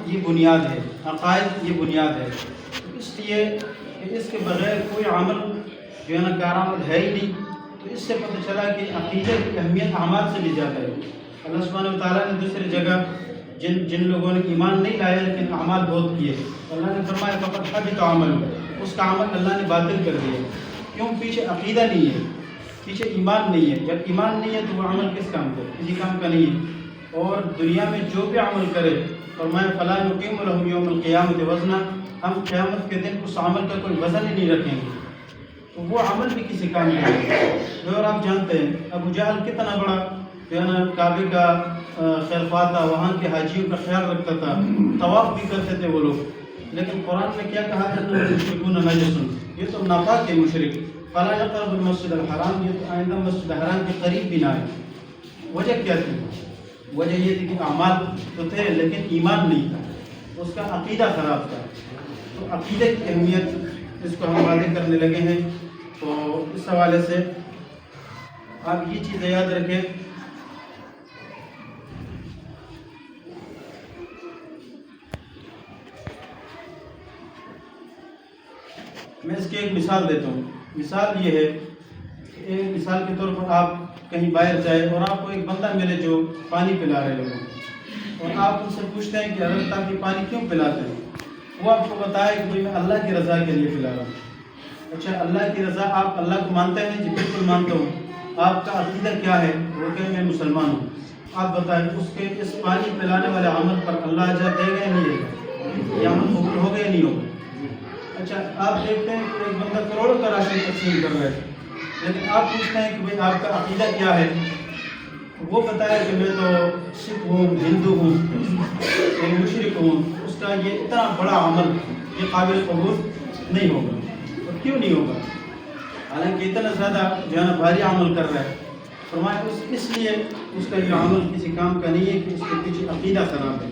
یہ بنیاد ہے، عقائد یہ بنیاد ہے، اس لیے کہ اس کے بغیر کوئی عمل جو ہے نا کارآمد ہے ہی نہیں۔ تو اس سے پتہ چلا کہ عقیدے کی اہمیت اعمال سے بھی زیادہ ہے۔ اللہ سبحانہ و تعالیٰ نے دوسری جگہ جن لوگوں نے ایمان نہیں لایا لیکن اعمال بہت کیے، اللہ نے فرمایا فقط حبط عمل، اس کا عمل اللہ نے باطل کر دیا۔ کیوں؟ پیچھے عقیدہ نہیں ہے، پیچھے ایمان نہیں ہے۔ جب ایمان نہیں ہے تو وہ عمل کس کام کا؟ کسی کام کا نہیں ہے۔ اور دنیا میں جو بھی عمل کرے، فرمایا فلا نقیم لهم یوم القیامۃ وزنا، ہم قیامت کے دن اس عمل کا کوئی وزن ہی نہیں رکھیں گے، تو وہ عمل بھی کسی کام کا نہیں ہے۔ اور آپ جانتے ہیں ابو جہل کتنا بڑا جو ہے نا کعبے کا خیر تھا، وہاں کے حاجیوں کا خیال رکھتا تھا، طواف بھی کرتے تھے وہ لوگ، لیکن قرآن میں کیا کہا ہے؟ المشرکون نجس، یہ تو ناپاک ہے مشرک، فلا یقرب المسجد الحرام، یہ تو آئندہ مسجد حرام کے قریب بھی نہ آئے۔ وجہ کیا تھی؟ وجہ یہ تھی کہ اعمال تو تھے لیکن ایمان نہیں تھا، اس کا عقیدہ خراب تھا۔ تو عقیدے کی اہمیت اس کو ہم واضح کرنے لگے ہیں۔ تو اس حوالے سے آپ یہ چیزیں یاد رکھیں، میں اس کی ایک مثال دیتا ہوں۔ مثال یہ ہے کہ ایک مثال کے طور پر آپ کہیں باہر جائے اور آپ کو ایک بندہ ملے جو پانی پلا رہے لوگوں، اور آپ ان سے پوچھتے ہیں کہ حضرت آپ یہ پانی کیوں پلاتے ہیں؟ وہ آپ کو بتائے کہ بھائی میں اللہ کی رضا کے لیے پلا رہا ہوں۔ اچھا، اللہ کی رضا، آپ اللہ کو مانتے ہیں؟ جی بالکل مانتا ہوں۔ آپ کا عقیدہ کیا ہے؟ وہ کہ میں مسلمان ہوں۔ آپ بتائیں اس پانی پلانے والے عمل پر اللہ اجر دے گا یا نہیں دے گا؟ یہ عمل قبول ہوگا یا نہیں ہوگا؟ اچھا، آپ دیکھتے ہیں کہ ایک بندہ کروڑوں کا راشن تقسیم کر رہا ہے، لیکن آپ پوچھتے ہیں کہ بھائی آپ کا عقیدہ کیا ہے؟ وہ بتایا کہ میں تو سکھ ہوں، ہندو ہوں، ایک مشرک ہوں، اس کا یہ اتنا بڑا عمل یہ قابل قبول نہیں ہوگا۔ اور کیوں نہیں ہوگا؟ حالانکہ اتنا زیادہ جو ہے نا بھاری عمل کر رہا ہے۔ فرمایا اس لیے اس کا یہ عمل کسی کام کا نہیں ہے کہ اس کے پیچھے عقیدہ خراب ہے۔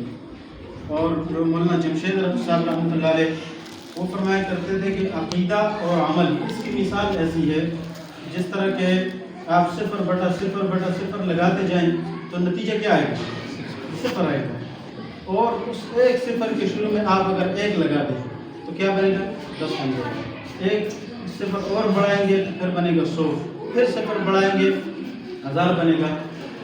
اور جو مولانا جمشید صاحب رحمۃ اللہ علیہ وہ فرمایا کرتے تھے کہ عقیدہ اور عمل اس کی مثال ایسی ہے جس طرح کہ آپ 0/0/0 لگاتے جائیں تو نتیجہ کیا آئے گا؟ 0 آئے گا۔ اور اس ایک 0 کے شروع میں آپ اگر 1 لگا دیں تو کیا بنے گا؟ 10 بنے گا۔ ایک 0 اور بڑھائیں گے تو پھر بنے گا 100، پھر 0 بڑھائیں گے 1000 بنے گا۔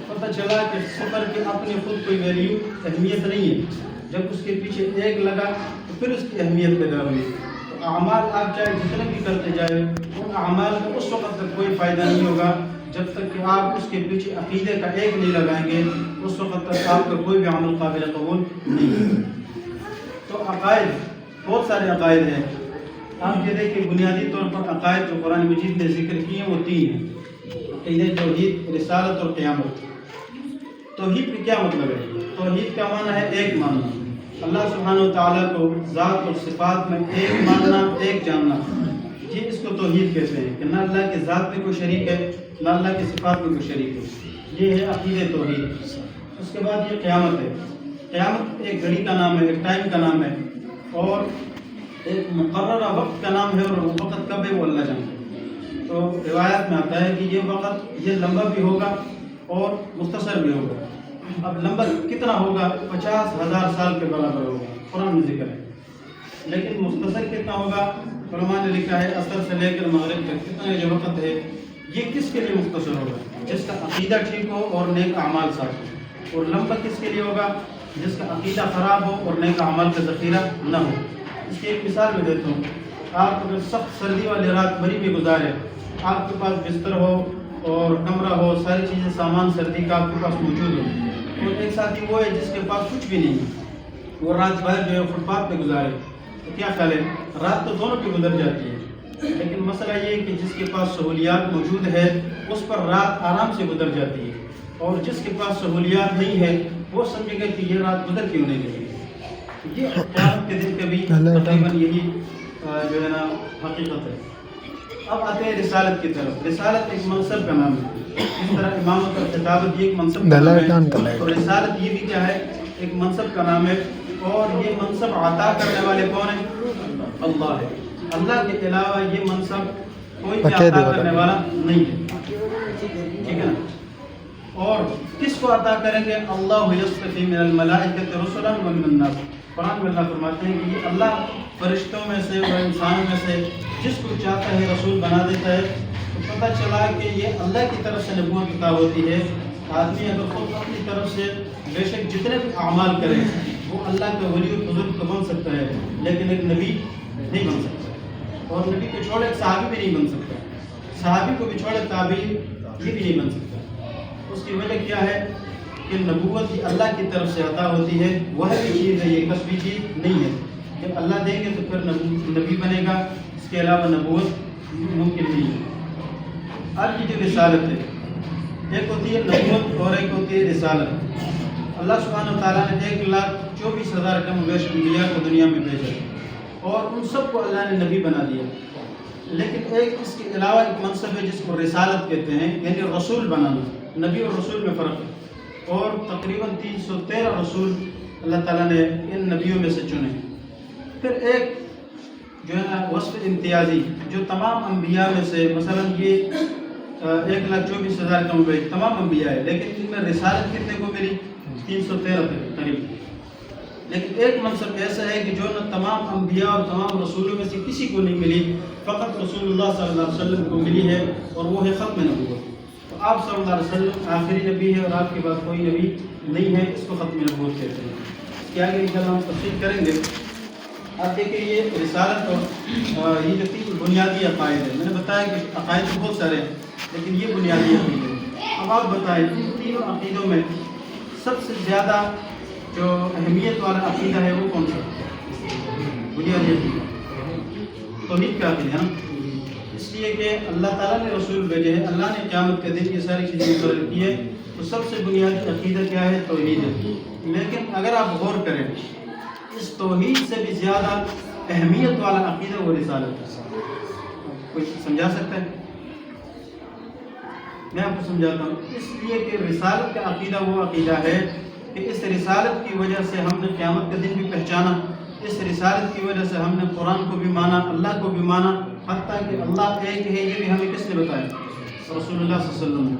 پتہ چلا کہ 0 کی اپنی خود کوئی ویلیو اہمیت نہیں ہے، جب اس کے پیچھے 1 لگا تو پھر اس کی اہمیت پیدا ہوئی۔ تو اعمال آپ چاہے جتنے بھی کرتے جائیں، ان اعمال کا اس وقت تک کوئی فائدہ نہیں ہوگا جب تک کہ آپ اس کے پیچھے عقیدے کا 1 نہیں لگائیں گے، اس وقت تک آپ کا کوئی بھی عمل قابل قبول نہیں ہوگا۔ تو عقائد بہت سارے عقائد ہیں۔ آپ یہ دیکھیں بنیادی طور پر عقائد جو قرآن مجید نے ذکر کیے ہیں وہ 3 ہیں: عقیدہ، توحید، رسالت اور قیامت۔ توحید کا کیا مطلب ہے؟ توحید کا معنی ہے ایک ماننا، اللہ سبحانہ و تعالیٰ کو ذات اور صفات میں ایک ماننا، ایک جاننا، یہ اس کو توحید کہتے ہیں کہ نہ اللہ کی ذات میں کوئی شریک ہے نہ اللہ کی صفات میں کوئی شریک ہے۔ یہ ہے عقیدہ توحید۔ اس کے بعد یہ قیامت ہے۔ قیامت ایک گھڑی کا نام ہے، ایک ٹائم کا نام ہے، اور ایک مقررہ وقت کا نام ہے، اور وہ وقت کب ہے وہ اللہ جانتا ہے۔ تو روایات میں آتا ہے کہ یہ وقت یہ لمبا بھی ہوگا اور مختصر بھی ہوگا۔ اب لمبا کتنا ہوگا؟ 50,000 سال کے برابر ہوگا، قرآن میں ذکر ہے۔ لیکن مختصر کتنا ہوگا؟ علماء نے لکھا ہے عصر سے لے کر مغرب تک کتنا جو وقت ہے یہ کس کے لیے مختصر ہوگا؟ جس کا عقیدہ ٹھیک ہو اور نیک اعمال ساتھ ہو۔ اور لمبا کس کے لیے ہوگا؟ جس کا عقیدہ خراب ہو اور نیک اعمال کا ذخیرہ نہ ہو۔ اس کی ایک مثال میں دیتا ہوں۔ آپ اگر سخت سردی والی رات مری میں گزارے، آپ کے پاس بستر ہو اور کمرہ ہو، ساری چیزیں سامان سردی کا آپ کے پاس موجود ہو، اور ایک ساتھی وہ ہے جس کے پاس کچھ بھی نہیں ہے، وہ رات بھر جو ہے فٹ پاتھ پہ گزارے، تو کیا خیال ہے؟ رات تو دونوں پہ گزر جاتی ہے، لیکن مسئلہ یہ ہے کہ جس کے پاس سہولیات موجود ہے اس پر رات آرام سے گزر جاتی ہے، اور جس کے پاس سہولیات نہیں ہے وہ سمجھے گا کہ یہ رات گزر کیوں نہیں گئی۔ یہ قیامت کے دن کا بھی تقریباً یہی جو ہے نا حقیقت ہے۔ اب آتے ہیں رسالت کی طرف۔ رسالت ایک منصب کا نام ہے، اس طرح امامت اور خطابت یہ ایک منصب کا نام ہے، اور رسالت یہ بھی کیا ہے؟ ایک منصب کا نام ہے، اور یہ منصب عطا کرنے والے کون ہیں؟ اللہ ہے۔ اللہ کے علاوہ یہ منصب کوئی بھی عطا کرنے والا نہیں ہے، ٹھیک ہے نا؟ اور کس کو عطا کریں گے؟ اللہ یصطفی من الملائکۃ رسلا ومن الناس، قرآن میں اللہ فرماتے ہیں کہ یہ اللہ فرشتوں میں سے اور انسانوں میں سے جس کو چاہتا ہے رسول بنا دیتا ہے. تو پتہ چلا کہ یہ اللہ کی طرف سے نبوت عطا ہوتی ہے. آدمی اگر خود اپنی طرف سے بے شک جتنے بھی اعمال کرے وہ اللہ کا ولی و بزرگ تو بن سکتا ہے لیکن ایک نبی نہیں بن سکتا. اور نبی کو چھوڑے ایک صحابی بھی نہیں بن سکتا. صحابی کو بھی چھوڑے تابعی یہ بھی نہیں بن سکتا. اس کی وجہ کیا ہے کہ نبوت یہ اللہ کی طرف سے عطا ہوتی ہے. وہ بھی چیز ہے, یہ کسبی چیز نہیں ہے. جب اللہ دیں گے تو پھر نبی بنے گا, اس کے علاوہ نبوت ممکن نہیں ہے. اب کی جو رسالت ہے ایک ہوتی ہے نبوت اور ایک ہوتی ہے رسالت. اللہ سبحانہ وتعالیٰ نے 1,24,000 کم بیش انبیاء کو دنیا میں بھیجا اور ان سب کو اللہ نے نبی بنا دیا. لیکن ایک اس کے علاوہ ایک منصب ہے جس کو رسالت کہتے ہیں, یعنی رسول بنانا. نبی اور رسول میں فرق ہے. اور تقریباً 313 رسول اللہ تعالیٰ نے ان نبیوں میں سے چنے. پھر ایک جو ہے نا وصف امتیازی جو تمام انبیاء میں سے, مثلا یہ 1,24,000 کم بیش تمام انبیاء ہے, لیکن ان میں رسالت کتنے کو ملی 313 کے قریب. لیکن ایک منصب ایسا ہے کہ جو نہ تمام انبیاء اور تمام رسولوں میں سے کسی کو نہیں ملی, فقط رسول اللہ صلی اللہ علیہ وسلم کو ملی ہے, اور وہ ہے ختم نبوت. تو آپ صلی اللہ علیہ وسلم آخری نبی ہے اور آپ کے بعد کوئی نبی نہیں ہے, اس کو ختم نبوت کہتے ہیں. اس کے آگے انشاءاللہ ہم تفصیل کریں گے. آپ دیکھیں یہ رسالت اور یہ جو 3 بنیادی عقائد ہیں, میں نے بتایا کہ عقائد تو بہت سارے ہیں لیکن یہ بنیادی عقیدے ہیں. اب آپ بتائیں ان تینوں عقیدوں میں سب سے زیادہ جو اہمیت والا عقیدہ ہے وہ کون سا بنیادی عقیدہ؟ توحید کا عقیدہ ہے نا. اس لیے کہ اللہ تعالیٰ نے رسول بھیجے ہیں, اللہ نے قیامت کے دن یہ ساری چیزیں مقرر کی ہے, تو سب سے بنیادی عقیدہ کیا ہے؟ توحید ہے. لیکن اگر آپ غور کریں اس توحید سے بھی زیادہ اہمیت والا عقیدہ وہ رسالت ہے. کوئی سمجھا سکتا ہے؟ میں آپ کو سمجھاتا ہوں. اس لیے کہ رسالت کا عقیدہ وہ عقیدہ ہے کہ اس رسالت کی وجہ سے ہم نے قیامت کا دن بھی پہچانا, اس رسالت کی وجہ سے ہم نے قرآن کو بھی مانا, اللہ کو بھی مانا, حتیٰ کہ اللہ ایک ہے یہ بھی ہمیں کس نے بتایا؟ رسول اللہ صلی اللہ علیہ وسلم نے.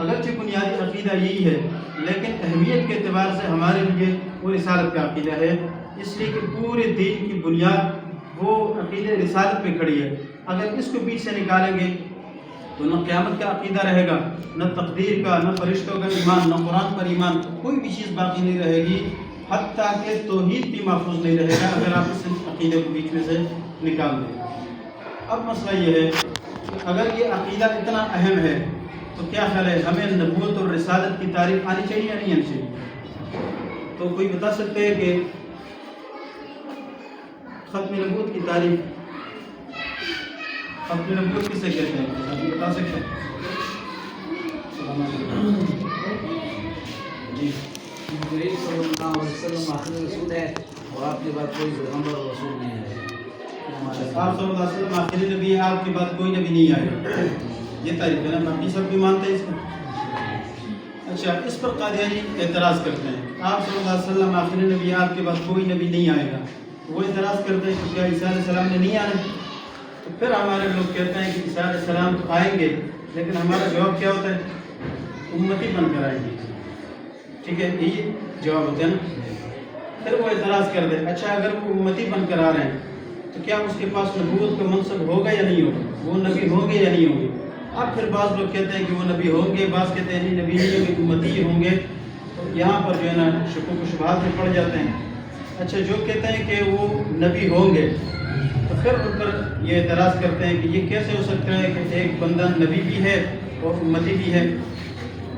اگرچہ بنیادی عقیدہ یہی ہے لیکن اہمیت کے اعتبار سے ہمارے لیے وہ رسالت کا عقیدہ ہے. اس لیے کہ پورے دین کی بنیاد وہ عقیدہ رسالت پہ کھڑی ہے. اگر اس کو بیچ سے نکالیں گے تو نہ قیامت کا عقیدہ رہے گا, نہ تقدیر کا, نہ فرشتوں کا ایمان, نہ قرآن پر ایمان, کوئی بھی چیز باقی نہیں رہے گی. حتیٰ کہ توحید بھی محفوظ نہیں رہے گا اگر آپ اس عقیدے کو بیچ میں سے نکال دیں. اب مسئلہ یہ ہے کہ اگر یہ عقیدہ اتنا اہم ہے تو کیا خیال ہے ہمیں نبوت اور رسالت کی تعریف آنی چاہیے یا نہیں آنی چاہیے؟ تو کوئی بتا سکتے ہیں کہ ختم نبوت کی تعریف, ختم نبوت کسے کہتے ہیں؟ آپ بتا سکتے ہیں؟ جی صلی اللہ علیہ وسلم آخری رسول ہے اور آپ کے بعد کوئی پیغمبر اور رسول نہیں ہے. آپ صلی اللہ علیہ وسلم آخری نبی ہے, آپ کے بعد کوئی نبی نہیں آئے گا, یہ تعریف ہے نا. باقی سب بھی مانتے ہیں اس کو. اچھا, اس پر قادیانی اعتراض کرتے ہیں. آپ صلی اللہ علیہ وسلم آخری نبی ہے, آپ کے بعد کوئی نبی نہیں آئے گا. وہ اعتراض کرتے ہیں کہ کیا عیسیٰ علیہ السلام نے نہیں آنا؟ تو پھر ہمارے لوگ کہتے ہیں کہ عیسیٰ علیہ السلام تو آئیں گے, لیکن ہمارا جواب کیا ہوتا ہے؟ امتی بن کر آئیں گے. ٹھیک ہے, یہی جواب ہوتا ہے نا. پھر وہ اعتراض کر دیں, اچھا اگر وہ امتی بن کر آ رہے ہیں تو کیا اس کے پاس نبوت کا منصب ہوگا یا نہیں ہوگا؟ وہ نبی ہوں گے یا نہیں ہوں گے؟ اب پھر بعض لوگ کہتے ہیں کہ وہ نبی ہوں گے, بعض کہتے ہیں نہیں نبی نہیں ہوں گے, امتی ہی ہوں گے. تو یہاں پر جو ہے نا شکوک و شبہات میں پڑ جاتے ہیں. اچھا, جو کہتے ہیں کہ وہ نبی ہوں گے تو پھر ان پر یہ اعتراض کرتے ہیں کہ یہ کیسے ہو سکتا ہے کہ ایک بندہ نبی بھی ہے اور امتی بھی ہے؟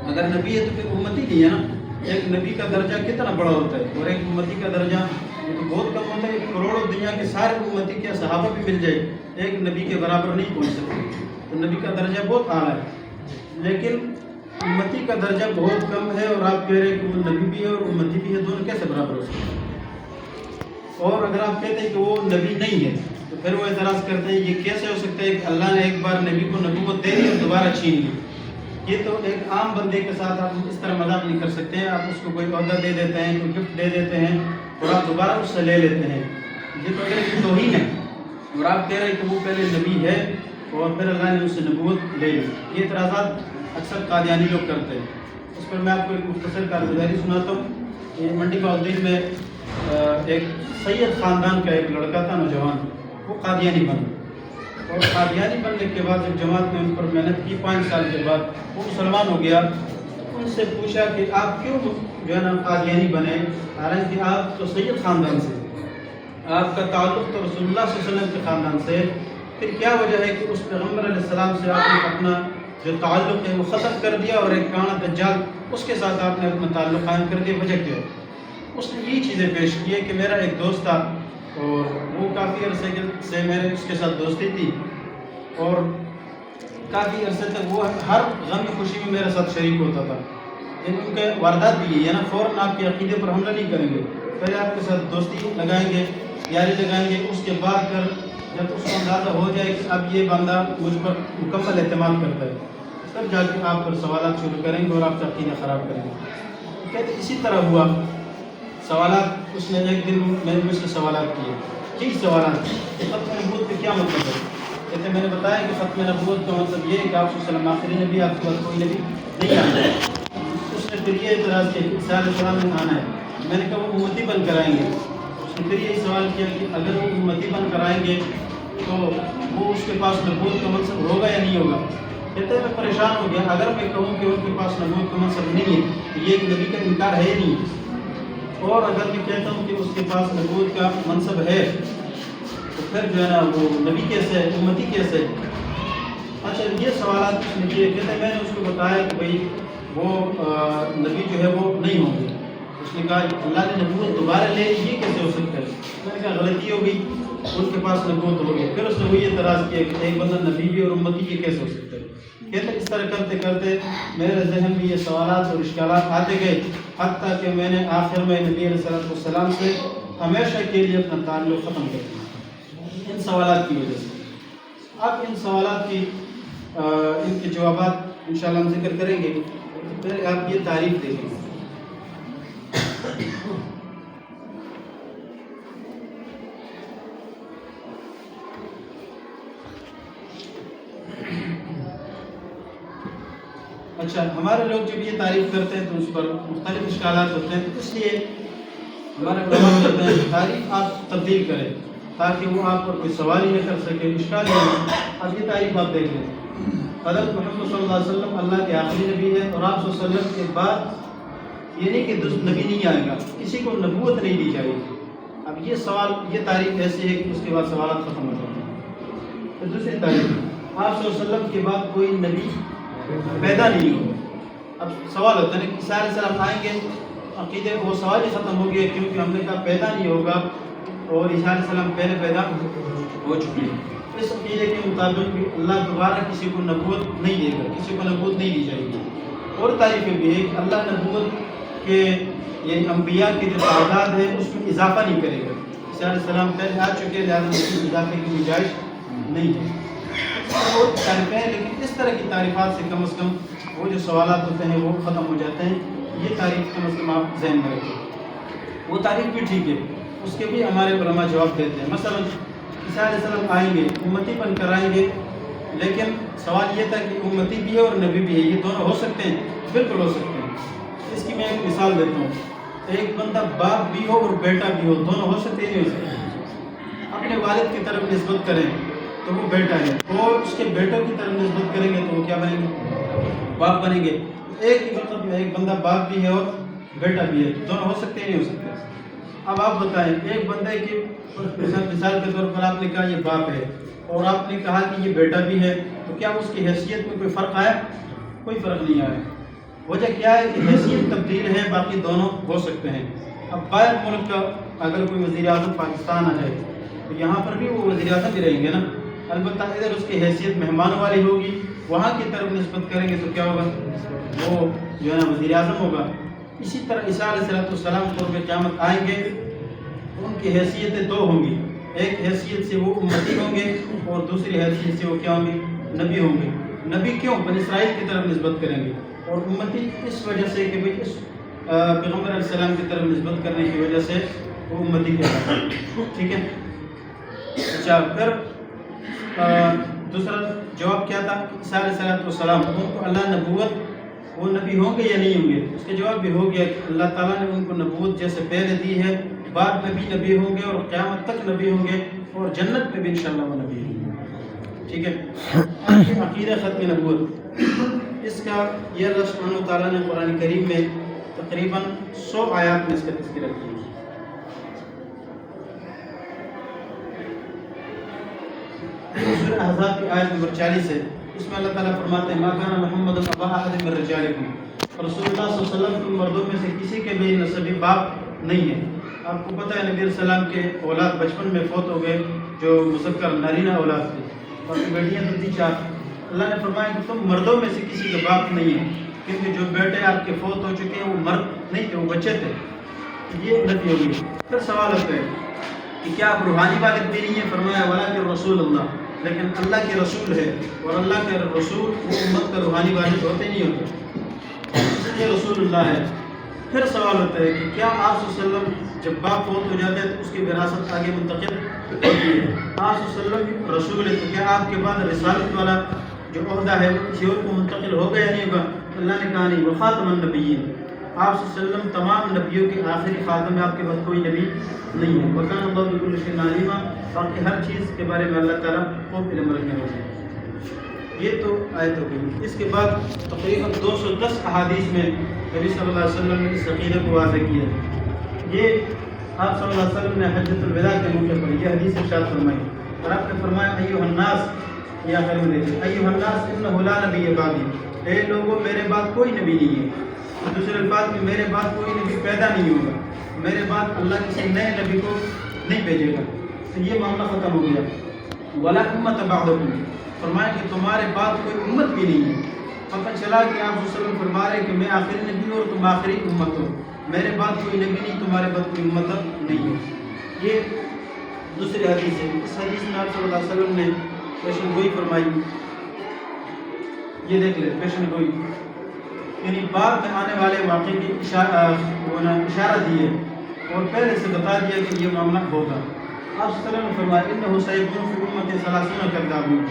اگر نبی ہے تو پھر امتی نہیں ہے نا. ایک نبی کا درجہ کتنا بڑا ہوتا ہے اور ایک امتی کا درجہ تو بہت کم ہوتا ہے. کروڑوں دنیا کے سارے امتی کے صحابہ بھی مل جائے, ایک نبی کے برابر نہیں پہنچ سکتے. تو نبی کا درجہ بہت اعلیٰ ہے, لیکن امتی کا درجہ بہت کم ہے. اور آپ کہہ رہے ہیں کہ وہ نبی بھی ہے اور امتی بھی ہے, دونوں کیسے برابر ہو سکتے ہیں؟ اور اگر آپ کہتے ہیں کہ وہ نبی نہیں ہے تو پھر وہ اعتراض کرتے ہیں یہ کیسے ہو سکتا ہے کہ اللہ نے ایک بار نبی کو نبوت دے دی اور دوبارہ چھین لی. یہ تو ایک عام بندے کے ساتھ آپ اس طرح مذاق نہیں کر سکتے ہیں. آپ اس کو کوئی عہدہ دے دیتے ہیں, کوئی گفٹ دے دیتے ہیں اور آپ دوبارہ اس سے لے لیتے ہیں. یہ تو ایک توہین ہے. اور آپ کہہ رہے ہیں کہ وہ پہلے نبی ہے اور پھر اللہ نے اس سے نبوت لے لی. یہ اعتراضات اکثر قادیانی لوگ کرتے ہیں. اس پر میں آپ کو ایک مختصر کارگزاری سناتا ہوں. یہ منڈی بہادین میں ایک سید خاندان کا ایک لڑکا تھا نوجوان، وہ قادیانی بنا، اور قادیانی بننے کے بعد جب جماعت نے ان پر محنت کی 5 سال کے بعد وہ مسلمان ہو گیا۔ ان سے پوچھا کہ آپ کیوں جو ہے نا قادیانی بنے، حالانکہ آپ تو سید خاندان سے، آپ کا تعلق تو رسول اللہ صلی اللہ علیہ وسلم کے خاندان سے، پھر کیا وجہ ہے کہ اس پیغمبر علیہ السلام سے آپ نے اپنا جو تعلق ہے وہ ختم کر دیا اور ایک کانا دجال اس کے ساتھ آپ نے اپنا تعلق قائم کر دیا، وجہ کیا ہے؟ اس نے یہ چیزیں پیش کی ہے کہ میرا ایک دوست تھا اور وہ کافی عرصے سے میرے اس کے ساتھ دوستی تھی، اور کافی عرصے تک وہ ہر غم خوشی میں میرے ساتھ شریک ہوتا تھا۔ ان کے واردات بھی یہ ہے نا، فوراً آپ کے عقیدے پر حملہ نہیں کریں گے، پہلے آپ کے ساتھ دوستی لگائیں گے، یاری لگائیں گے، اس کے بعد پھر جب اس کو اندازہ ہو جائے کہ اب یہ بندہ مجھ پر مکمل اعتماد کرتا ہے، تب جا کے آپ پر سوالات شروع کریں گے اور آپ کا عقیدہ خراب کریں گے۔ کہتے اسی طرح ہوا، سوالات اس نے ایک دن مجھ سے سوالات کیے، ٹھیک سوالات، ختم نبوت کا کیا مطلب ہے؟ کہتے میں نے بتایا کہ ختم نبوت کا مطلب یہ ہے کہ آپ صلی اللہ علیہ وسلم آخری نبی، آپ کے بعد کوئی نبی نہیں آنا ہے۔ اس نے پھر یہ اعتراض کیا کہ عیسیٰ علیہ السلام نے آنا ہے، میں نے کہا وہ امتی بن کر آئیں گے۔ اس نے پھر یہی سوال کیا کہ اگر وہ امتی بن کر آئیں گے تو وہ اس کے پاس نبوت کا منصب ہوگا یا نہیں ہوگا؟ کہتے ہیں میں پریشان ہو گیا، اگر میں کہوں کہ ان کے پاس نبوت کا منصب نہیں ہے تو یہ ایک نبی کا انکار ہے ہی نہیں، اور اگر میں کہتا ہوں کہ اس کے پاس نبوت کا منصب ہے تو پھر جو ہے نا وہ نبی کیسے ہے، امتی کیسے ہے؟ اچھا یہ سوالات اس نے کیے۔ کہتے ہیں میں نے اس کو بتایا کہ بھائی وہ نبی جو ہے وہ نہیں ہوں گے۔ اس نے کہا اللہ نے نبوت دوبارہ لے لی، یہ کیسے ہو سکتا ہے؟ میں نے کہا غلطی ہو گئی، ان کے پاس نبوت ہو گئی۔ پھر اس نے وہی اعتراض کیا کہ ایک بندہ نبی بھی اور امتی یہ کیسے ہو سکتا ہے؟ کہتے ہیں اس طرح کرتے کرتے میرے ذہن میں یہ سوالات اور اشکالات آتے گئے، حتیٰ کہ میں نے آخر میں نبی علیہ السلام سے ہمیشہ کے لیے اپنا تعلق ختم کر دیا ان سوالات کی وجہ سے۔ اب ان سوالات کی ان کے جوابات انشاءاللہ ہم ذکر کریں گے، پھر آپ یہ تعریف دیکھیں۔ اچھا ہمارے لوگ جب یہ تعریف کرتے ہیں تو اس پر مختلف اشکالات ہوتے ہیں، اس لیے ہمارے علماء کہتے ہیں تعریف آپ تبدیل کریں تاکہ وہ آپ پر کوئی سوال ہی نہ کر سکے، اشکال ہی نہیں۔ اب یہ تعریف آپ دیکھ لیں، حضرت محمد صلی اللہ علیہ وسلم اللہ کے آخری نبی ہے، اور آپ صلی اللہ علیہ وسلم کے بعد یہ نہیں کہ نبی نہیں آئے گا، کسی کو نبوت نہیں دی جائے گی۔ اب یہ سوال، یہ تعریف ایسی ہے کہ اس کے بعد سوالات ختم ہو جاتے ہیں۔ پھر دوسری تعریف، آپ صلی اللہ علیہ وسلم کے بعد کوئی نبی پیدا نہیں ہوگا۔ اب سوال ہوتا ہے کہ عیسیٰ علیہ السلام آئیں گے، عقیدے وہ سوال ہی ختم ہو گیا، کیونکہ ہم نے کہا پیدا نہیں ہوگا اور عیسیٰ علیہ السلام پہلے پیدا ہو چکے ہیں۔ اس عقیدے کے مطابق بھی اللہ دوبارہ کسی کو نبوت نہیں دے گا، کسی کو نبوت نہیں دی جائے گی۔ اور تعریفیں بھی ہے کہ اللہ نبوت کے یعنی انبیاء کی جو تعداد ہے اس میں اضافہ نہیں کرے گا۔ عیسیٰ علیہ السلام پہلے آ چکے ہیں، لہٰذا اس میں اضافے کی گنجائش نہیں ہے۔ اور تعریفیں ہیں، لیکن اس طرح کی تعریفات سے کم از کم وہ جو سوالات ہوتے ہیں وہ ختم ہو جاتے ہیں۔ یہ تعریف کم از کم آپ ذہن میں رکھیں، وہ تعریف بھی ٹھیک ہے، اس کے بھی ہمارے علماء جواب دیتے ہیں۔ مثلا عیسیٰ علیہ السلام آئیں گے، امتی بن کر آئیں گے، لیکن سوال یہ تھا کہ امتی بھی ہے اور نبی بھی ہے، یہ دونوں ہو سکتے ہیں؟ بالکل ہو سکتے ہیں۔ اس کی میں ایک مثال دیتا ہوں، ایک بندہ باپ بھی ہو اور بیٹا بھی ہو، دونوں ہو سکتے ہیں؟ نہیں ہو سکتے۔ اپنے والد کی طرف نسبت کریں تو وہ بیٹا ہے، اور اس کے بیٹوں کی طرف نسبت کریں گے تو وہ کیا بنیں گے؟ باپ بنیں گے۔ ایک ہی مطلب میں ایک بندہ باپ بھی ہے اور بیٹا بھی ہے، دونوں ہو سکتے ہیں؟ نہیں ہو سکتے۔ اب آپ بتائیں، ایک بندے کی مثال کے طور پر آپ نے کہا یہ باپ ہے اور آپ نے کہا کہ یہ بیٹا بھی ہے، تو کیا اس کی حیثیت میں کوئی فرق آیا؟ کوئی فرق نہیں آیا۔ وجہ کیا ہے کہ حیثیت تبدیل ہے، باقی دونوں ہو سکتے ہیں۔ اب باہر ملک کا اگر کوئی وزیر اعظم پاکستان آ جائے تو یہاں پر بھی وہ وزیر اعظم ہی رہیں گے نا، البتہ ادھر اس کی حیثیت مہمان والی ہوگی، وہاں کی طرف نسبت کریں گے تو کیا ہوگا؟ وہ جو ہے نا وزیر اعظم ہوگا۔ اسی طرح عیسیٰ علیہ السلام کو قیامت آئیں گے، ان کی حیثیتیں دو ہوں گی، ایک حیثیت سے وہ امتی ہوں گے اور دوسری حیثیت سے وہ کیا ہوں گے؟ نبی ہوں گے۔ نبی کیوں؟ بنی اسرائیل کی طرف نسبت کریں گے، اور امتی اس وجہ سے کہ بھئی اس پیغمبر علیہ السلام کی طرف نسبت کرنے کی وجہ سے وہ امتی کہلاتے ہیں۔ ٹھیک ہے؟ اچھا پھر دوسرا جواب کیا تھا؟ عیسیٰ علیہ السلام ان کو اللہ نبوت، وہ نبی ہوں گے یا نہیں ہوں گے؟ اس کا جواب بھی ہو گیا کہ اللہ تعالیٰ نے ان کو نبوت جیسے پہلے دی ہے بعد میں بھی نبی ہوں گے اور قیامت تک نبی ہوں گے اور جنت میں بھی انشاءاللہ وہ نبی ہوں گے. ٹھیک ہے. یہ عقیدہ ختم نبوت اس کا یہ اللہ سبحانہ و تعالیٰ نے قرآن کریم میں تقریباً 100 آیات میں اس کا تذکرہ کیا. سورہ احزاب کی آیت نمبر 40 ہے. اس میں اللہ تعالیٰ فرماتے ہیں ما کان محمد ابا احد من رجالکم. رسول اللہ صلی اللہ علیہ وسلم تم مردوں میں سے کسی کے بھی نسبی باپ نہیں ہے. آپ کو پتہ ہے نبی علیہ السلام کے اولاد بچپن میں فوت ہو گئے جو مذکر نارینہ اولاد تھے، باقی بیٹیاں تو تھی 4. اللہ نے فرمایا کہ تم مردوں میں سے کسی کے باپ نہیں ہیں، کیونکہ جو بیٹے آپ کے فوت ہو چکے ہیں وہ مرد نہیں تھے، وہ بچے تھے. یہ نفی ہوگی. پھر سوال ہوتا ہے کہ کیا آپ روحانی والد بھی نہیں ہیں؟ فرمایا ولیکن رسول اللہ، لیکن اللہ کے رسول ہے اور اللہ کے رسول وہ امت کا روحانی والد ہوتے نہیں ہوتے، اس لیے رسول اللہ ہے. پھر سوال ہوتا ہے کہ کیا آپ صلی اللہ علیہ وسلم جب باپ فوت ہو جاتے ہیں تو اس کی وراثت آگے منتقل ہوتی ہے؟ آپ صلی اللہ علیہ وسلم رسول ہے تو کیا آپ کے بعد رسالت والا جو عہدہ ہے وہ کسی اور کو منتقل ہوگا یا نہیں ہوگا؟ اللہ نے کہا نہیں، وہ خاتم النبیین، آپ صلی اللہ علیہ وسلم تمام نبیوں کے آخری خاتم ہے، آپ کے بعد کوئی نبی نہیں ہے. وکان اللہ بکل شیء علیما، باقی ہر چیز کے بارے میں اللہ تعالیٰ خوب علم رکھنے والے ہیں. یہ تو آیت ہو گئی. اس کے بعد تقریباً 210 احادیث میں نبی صلی اللہ علیہ وسلم نے اس عقیدے کو واضح کیا. یہ آپ صلی اللہ علیہ وسلم نے حجۃ الوداع کے موقع پر یہ حدیث ارشاد فرمائی اور آپ نے فرمایا ایھا الناس، یہ آخر میں دیکھیں ایھا الناس انہ لا نبی بعدی، اے لوگوں میرے بعد کوئی نبی نہیں ہے. دوسرے الفاظ میں میرے بعد کوئی نبی پیدا نہیں ہوگا، میرے بعد اللہ کسی نئے نبی کو نہیں بھیجے گا. تو یہ معاملہ ختم ہو گیا. ولا امت بعدکم، فرمایا کہ تمہارے بعد کوئی امت بھی نہیں ہے. پتہ چلا کہ آپ صلی اللہ علیہ وسلم فرما رہے ہیں کہ میں آخری نبی ہوں اور تم آخری امت ہو، میرے بعد کوئی نبی نہیں، تمہارے بعد کوئی امت نہیں ہے. یہ دوسری حدیث ہے. اس حدیث میں آپ صلی اللہ علیہ وسلم نے پیشن گوئی فرمائی. یہ دیکھ لیں پیشن گوئی، یعنی بعد میں آنے والے واقعے کی اشارہ دی ہے اور پہلے سے بتا دیا کہ یہ معاملہ ہوگا. آپ صلی اللہ علیہ وسلم نے فرمایا انہ سیکون فی امت 30 کذابون،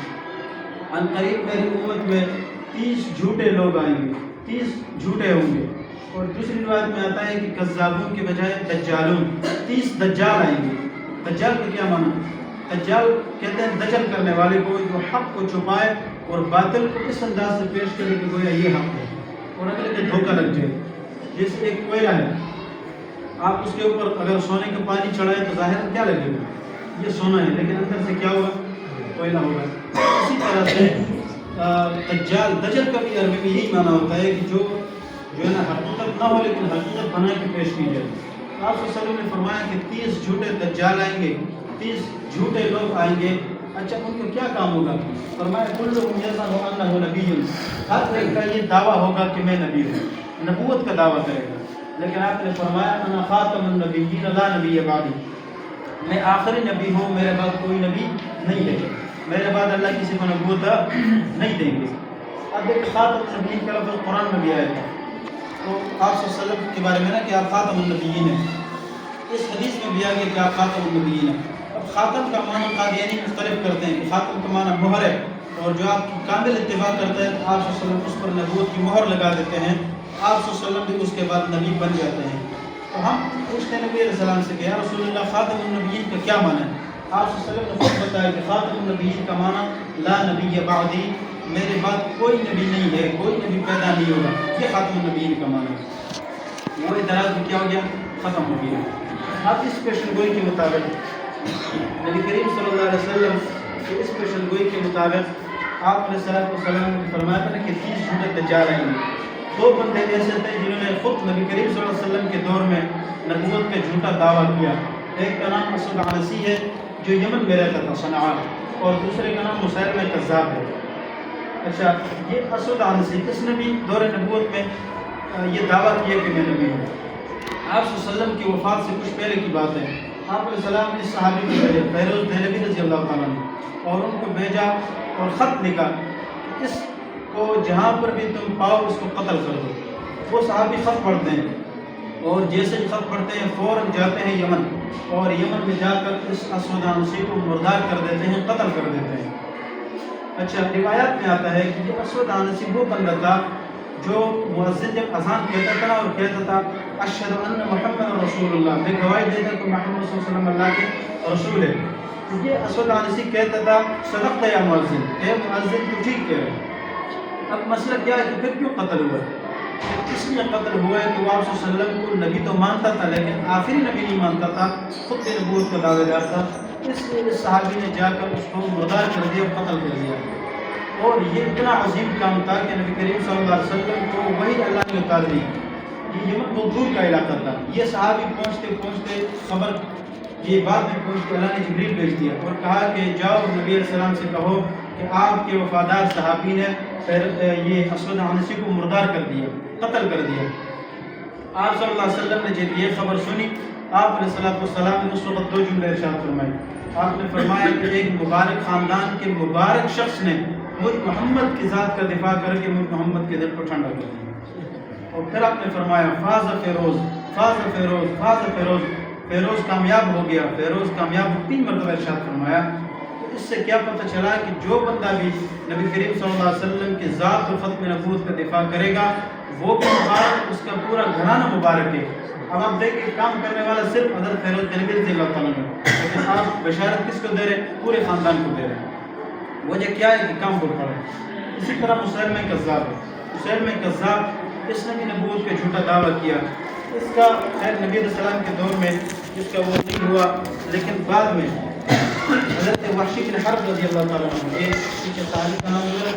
ان قریب میری امت میں 30 جھوٹے لوگ آئیں گے، 30 جھوٹے ہوں گے. اور دوسری روایت میں آتا ہے کہ کذابون کے بجائے دجالون، 30 دجال آئیں گے. دجال کا کیا معنی؟ دجال کہتے ہیں دجل کرنے والے کو، جو حق کو چھپائے اور باطل کو اس انداز سے پیش کرے کہ گویا یہ حق ہے اور اگلے کے دھوکہ لگ جائے. جیسے ایک کوئلہ ہے، آپ اس کے اوپر اگر سونے کا پانی چڑھائے تو ظاہر کیا لگے گا؟ یہ سونا ہے، لیکن اندر سے کیا ہوگا؟ کوئلہ ہوگا. اسی طرح سے دجال، دجل کا بھی عربی میں یہی معنی ہوتا ہے کہ جو ہے نا حقیقت نہ ہو لیکن حقیقت بنا کے پیش کی جائے. آپ صلی اللہ علیہ وسلم نے فرمایا کہ 30 جھوٹے دجال آئیں گے، 30 جھوٹے لوگ آئیں گے. اچھا ان کو کیا کام ہوگا؟ فرمایا کلہم یزعم انہ نبی، ہر ایک کا یہ دعویٰ ہوگا کہ میں نبی ہوں، نبوت کا دعویٰ کرے گا. لیکن آپ نے فرمایا انا خاتم النبیین لا نبی بعدی، میں آخری نبی ہوں، میرے بعد کوئی نبی نہیں ہے، میرے بعد اللہ کسی کو نبوت نہیں دیں گے. اب ایک خاتم النبیین کا لفظ قرآن میں بھی آیا تھا، تو آپ صلی اللہ علیہ وسلم کے بارے میں نا کہ آپ خاتم النبیین ہیں، اس حدیث میں بھی آ گیا کہ آپ خاتم النبیین ہیں. اب خاتم کا معنی قادیانی مختلف کرتے ہیں کہ خاتم کا معنی مہر ہے، اور جو آپ کی کامل اتباع کرتا ہے تو آپ صلی اللہ علیہ وسلم اس پر نبوت کی مہر لگا دیتے ہیں، آپ صلی اللہ علیہ وسلم بھی اس کے بعد نبی بن جاتے ہیں. تو ہم پوچھتے ہیں نبی علیہ السلام سے کہ یا رسول اللہ خاتم النبیین کا کیا معنی ہے؟ آپ صلی اللہ علیہ وسلم نے خود بتایا کہ خاتم النبیین کا معنی لا نبی بعدی، میرے بعد کوئی نبی نہیں ہے، کوئی نبی پیدا نہیں ہوگا، یہ خاتم النبیین کا معنی ہے. وہ اعتراض بھی کیا ہو گیا؟ ختم ہو گیا. اب اس پیشن گوئی کے مطابق نبی کریم صلی اللہ علیہ وسلم کی اس پیشن گوئی کے مطابق آپ علیہ السلام نے فرمایا تھا کہ 30 جھوٹے دجال آئیں گے. 2 بندے ایسے تھے جنہوں نے خود نبی کریم صلی اللہ علیہ وسلم کے دور میں نبوت کا جھوٹا دعویٰ کیا. ایک کا نام اسود عنسی ہے جو یمن میں رہتا تھا صنعاء، اور دوسرے کا نام مسیلمہ کذاب ہے. اچھا، یہ اسود عنسی اس نے بھی دور نبوت میں یہ دعویٰ کیا کہ میں نبی ہوں. آپ صلی اللہ علیہ وسلم کی وفات سے کچھ پہلے کی بات ہے. آپ علیہ السلام نے اس صحابی کو بھیجا فیروز دہلوی رضی اللہ تعالیٰ نے، اور ان کو بھیجا اور خط لکھا کہ اس کو جہاں پر بھی تم پاؤ اس کو قتل کر دو. وہ صحابی خط پڑھتے ہیں اور جیسے ہی خط پڑھتے ہیں فوراً جاتے ہیں یمن، اور یمن میں جا کر اس اسود عنسی کو مردار کر دیتے ہیں، قتل کر دیتے ہیں. اچھا، روایات میں آتا ہے کہ یہ اسود عنسی وہ بندہ تھا جو مؤذن جب اذان کہتا تھا اور کہتا تھا اشہد ان محمد رسول اللہ، میں گواہی دیتا کہ محمد صلی اللہ علیہ وسلم اللہ کے رسول ہے. یہ اسود عنسی کہتا تھا صدقت یا مؤذن، اے مؤذن تو ٹھیک کہہ رہے. اب مسئلہ کیا ہے کہ پھر کیوں قتل ہوا؟ اس لیے قتل ہوا ہے کہ وہ آپ صلی اللہ علیہ وسلم کو نبی تو مانتا تھا لیکن آخری نبی نہیں مانتا تھا، خود بھی نبوت کا دعوے دار تھا. اس لیے اس صحابی نے جا کر اس کو مردار کر دیا اور قتل کر دیا. اور یہ اتنا عظیم کام تھا کہ نبی کریم صلی اللہ علیہ وسلم کو وہی اللہ نے اتار دی. یہ یمن بہت دور کا علاقہ تھا. یہ صحابی پہنچتے پہنچتے خبر یہ بات بھی پہنچ کے اللہ نے جبریل بھیج دیا اور کہا کہ جاؤ نبی علیہ السلام سے کہو کہ آپ کے وفادار صحابی نے یہ اسود عنسی کو مردار کر دیا، قتل کر دیا. آپ صلی اللہ علیہ وسلم نے جب یہ خبر سنی، آپ علیہ السلام نے اس وقت دو جملے ارشاد فرمائے. آپ نے فرمایا کہ ایک مبارک خاندان کے مبارک شخص نے مجھ محمد کی ذات کا دفاع کر کے مجھ محمد کے دل کو ٹھنڈا کر دیا. اور پھر آپ نے فرمایا فاز فیروز، فاز فیروز، فاز فیروز، فیروز کامیاب ہو گیا، فیروز کامیاب ہو. 3 مرتبہ ارشاد فرمایا. تو اس سے کیا پتہ چلا کہ جو بندہ بھی نبی کریم صلی اللہ علیہ وسلم کی ذات و ختم نبوت کا دفاع کرے گا وہ بھی مبارک، اس کا پورا گھرانہ مبارک ہے. اب آپ دیکھیں کام کرنے والا صرف حضرت حضرت نبی رضی اللہ تعالیٰ نے، لیکن آپ بشارت کس کو دے رہے ہیں؟ پورے خاندان کو دے رہے ہیں. وجہ کیا ہے کہ کام بول پڑا ہے. اسی طرح مسلمہ کذاب ہے. مسلمہ کذاب اس نے بھی نبوت کا جھوٹا دعویٰ کیا. اس کا خیر نبی علیہ السلام کے دور میں اس کا وہ نہیں ہوا، لیکن بعد میں حضرت وحشی بن حرب رضی اللہ تعالیٰ عنہ، یہ پیچھے صحابی کا نام ہے